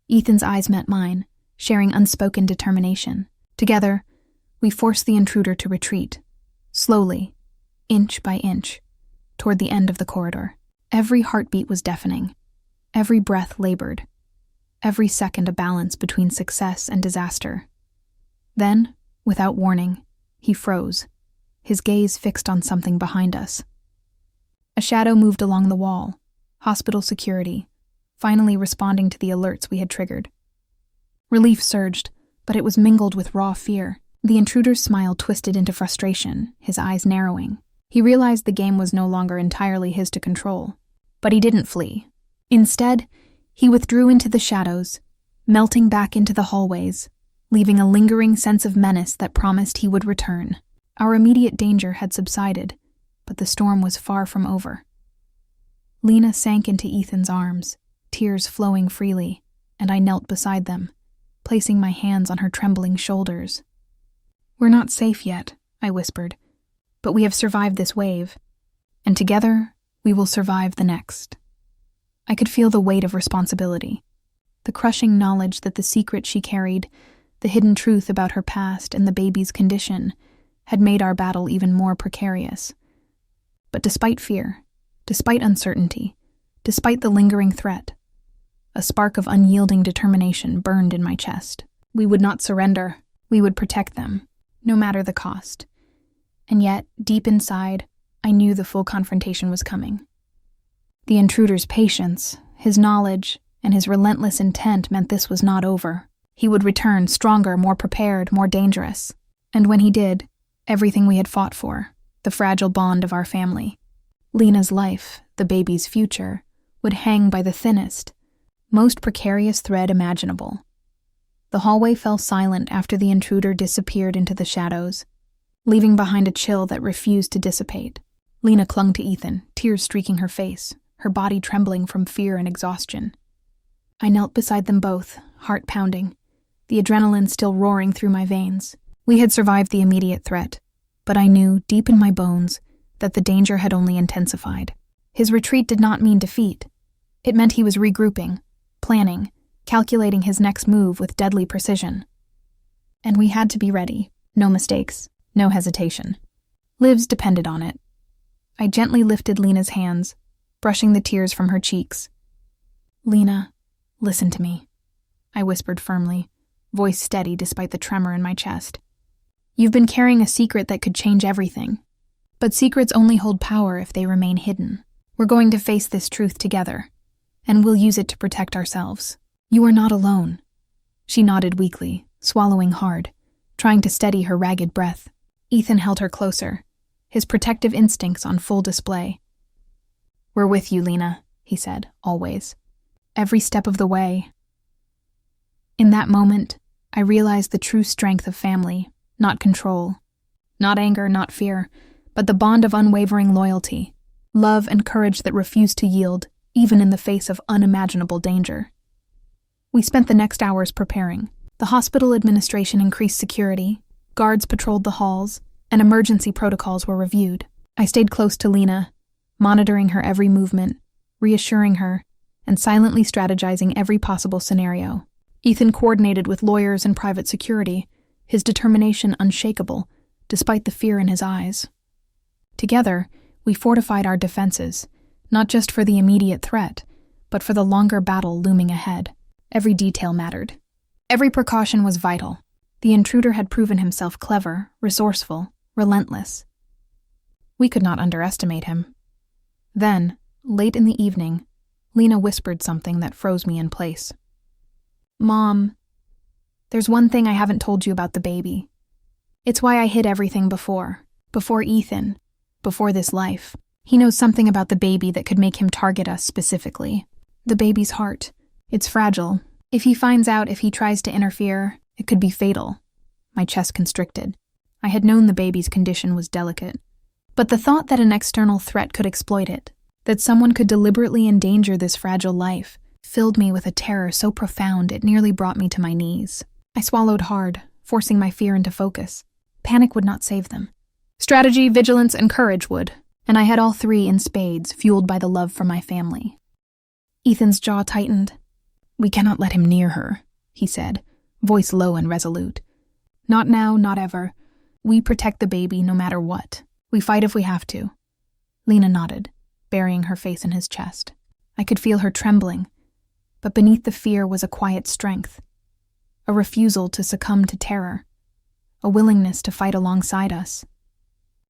S1: Ethan's eyes met mine, sharing unspoken determination. Together, we forced the intruder to retreat, slowly, inch by inch, toward the end of the corridor. Every heartbeat was deafening, every breath labored, every second a balance between success and disaster. Then, without warning, he froze, his gaze fixed on something behind us. A shadow moved along the wall, hospital security, finally responding to the alerts we had triggered. Relief surged, but it was mingled with raw fear. The intruder's smile twisted into frustration, his eyes narrowing. He realized the game was no longer entirely his to control. But he didn't flee. Instead, he withdrew into the shadows, melting back into the hallways, leaving a lingering sense of menace that promised he would return. Our immediate danger had subsided, but the storm was far from over. Lena sank into Ethan's arms, tears flowing freely, and I knelt beside them, placing my hands on her trembling shoulders. "We're not safe yet," I whispered, "but we have survived this wave, and together we will survive the next." I could feel the weight of responsibility, the crushing knowledge that the secret she carried, the hidden truth about her past and the baby's condition, had made our battle even more precarious. But despite fear, despite uncertainty, despite the lingering threat, a spark of unyielding determination burned in my chest. We would not surrender. We would protect them, no matter the cost. And yet, deep inside, I knew the full confrontation was coming. The intruder's patience, his knowledge, and his relentless intent meant this was not over. He would return stronger, more prepared, more dangerous. And when he did, everything we had fought for, the fragile bond of our family, Lena's life, the baby's future, would hang by the thinnest, most precarious thread imaginable. The hallway fell silent after the intruder disappeared into the shadows, leaving behind a chill that refused to dissipate. Lena clung to Ethan, tears streaking her face, her body trembling from fear and exhaustion. I knelt beside them both, heart pounding, the adrenaline still roaring through my veins. We had survived the immediate threat, but I knew, deep in my bones, that the danger had only intensified. His retreat did not mean defeat. It meant he was regrouping, planning, calculating his next move with deadly precision. And we had to be ready. No mistakes, no hesitation. Lives depended on it. I gently lifted Lena's hands, brushing the tears from her cheeks. "Lena, listen to me," I whispered firmly, voice steady despite the tremor in my chest. "You've been carrying a secret that could change everything. But secrets only hold power if they remain hidden. We're going to face this truth together, and we'll use it to protect ourselves. You are not alone." She nodded weakly, swallowing hard, trying to steady her ragged breath. Ethan held her closer, his protective instincts on full display. "We're with you, Lena," he said, always. "Every step of the way." In that moment, I realized the true strength of family, not control. Not anger, not fear, but the bond of unwavering loyalty, love and courage that refused to yield, even in the face of unimaginable danger. We spent the next hours preparing. The hospital administration increased security, guards patrolled the halls, and emergency protocols were reviewed. I stayed close to Lena, monitoring her every movement, reassuring her, and silently strategizing every possible scenario. Ethan coordinated with lawyers and private security, his determination unshakable, despite the fear in his eyes. Together, we fortified our defenses, not just for the immediate threat, but for the longer battle looming ahead. Every detail mattered. Every precaution was vital. The intruder had proven himself clever, resourceful, relentless. We could not underestimate him. Then, late in the evening, Lena whispered something that froze me in place. "Mom, there's one thing I haven't told you about the baby. It's why I hid everything before Ethan, before this life. He knows something about the baby that could make him target us specifically. The baby's heart. It's fragile. If he finds out, if he tries to interfere, it could be fatal." My chest constricted. I had known the baby's condition was delicate. But the thought that an external threat could exploit it, that someone could deliberately endanger this fragile life, filled me with a terror so profound it nearly brought me to my knees. I swallowed hard, forcing my fear into focus. Panic would not save them. Strategy, vigilance, and courage would, and I had all three in spades, fueled by the love for my family. Ethan's jaw tightened. "We cannot let him near her," he said, voice low and resolute. "Not now, not ever. We protect the baby no matter what. We fight if we have to." Lena nodded, burying her face in his chest. I could feel her trembling, but beneath the fear was a quiet strength, a refusal to succumb to terror, a willingness to fight alongside us.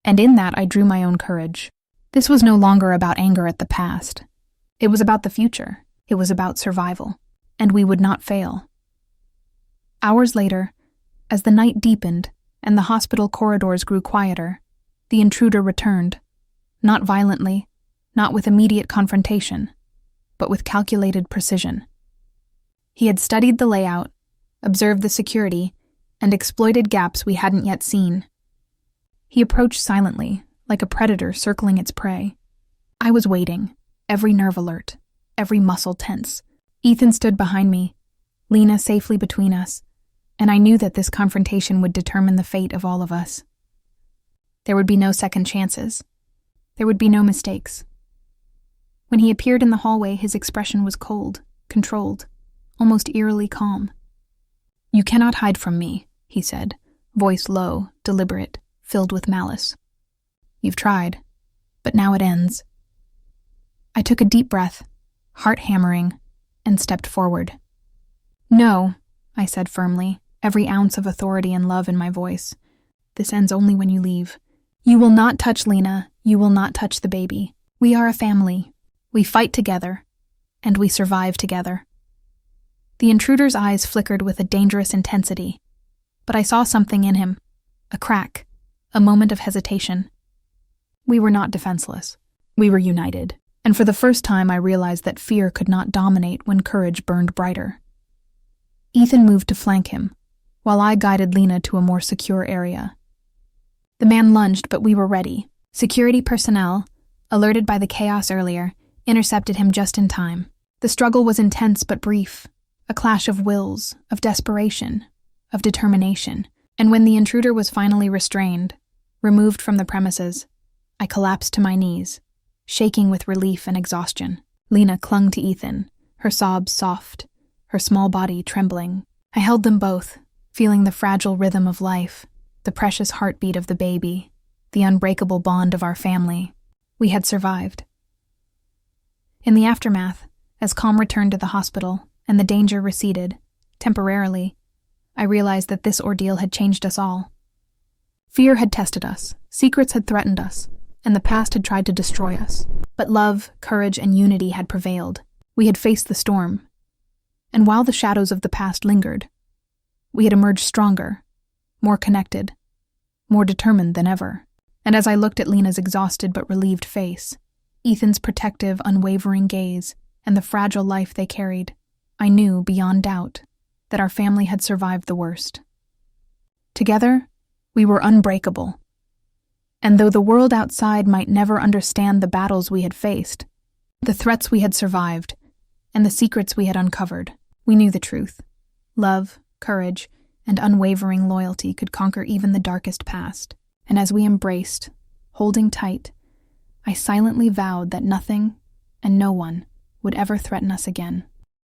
S1: And in that I drew my own courage. This was no longer about anger at the past. It was about the future. It was about survival. And we would not fail. Hours later, as the night deepened and the hospital corridors grew quieter, the intruder returned, not violently, not with immediate confrontation, but with calculated precision. He had studied the layout, observed the security, and exploited gaps we hadn't yet seen. He approached silently, like a predator circling its prey. I was waiting, every nerve alert, every muscle tense. Ethan stood behind me, Lena safely between us, and I knew that this confrontation would determine the fate of all of us. There would be no second chances. There would be no mistakes. When he appeared in the hallway, his expression was cold, controlled, almost eerily calm. "You cannot hide from me," he said, voice low, deliberate, filled with malice. "You've tried, but now it ends." I took a deep breath, heart hammering, and stepped forward. "No," I said firmly, every ounce of authority and love in my voice. "This ends only when you leave. You will not touch Lena. You will not touch the baby. We are a family. We fight together, and we survive together." The intruder's eyes flickered with a dangerous intensity, but I saw something in him, a crack, a moment of hesitation. We were not defenseless. We were united. And for the first time I realized that fear could not dominate when courage burned brighter. Ethan moved to flank him, while I guided Lena to a more secure area. The man lunged, but we were ready. Security personnel, alerted by the chaos earlier, intercepted him just in time. The struggle was intense but brief, a clash of wills, of desperation, of determination. And when the intruder was finally restrained, removed from the premises, I collapsed to my knees, shaking with relief and exhaustion. Lena clung to Ethan, her sobs soft, her small body trembling. I held them both, feeling the fragile rhythm of life, the precious heartbeat of the baby, the unbreakable bond of our family. We had survived. In the aftermath, as calm returned to the hospital and the danger receded, temporarily, I realized that this ordeal had changed us all. Fear had tested us, secrets had threatened us, and the past had tried to destroy us. But love, courage, and unity had prevailed. We had faced the storm. And while the shadows of the past lingered, we had emerged stronger, more connected, more determined than ever. And as I looked at Lena's exhausted but relieved face, Ethan's protective, unwavering gaze, and the fragile life they carried, I knew, beyond doubt, that our family had survived the worst. Together, we were unbreakable. And though the world outside might never understand the battles we had faced, the threats we had survived, and the secrets we had uncovered, we knew the truth. Love, courage, and unwavering loyalty could conquer even the darkest past. And as we embraced, holding tight, I silently vowed that nothing and no one would ever threaten us again.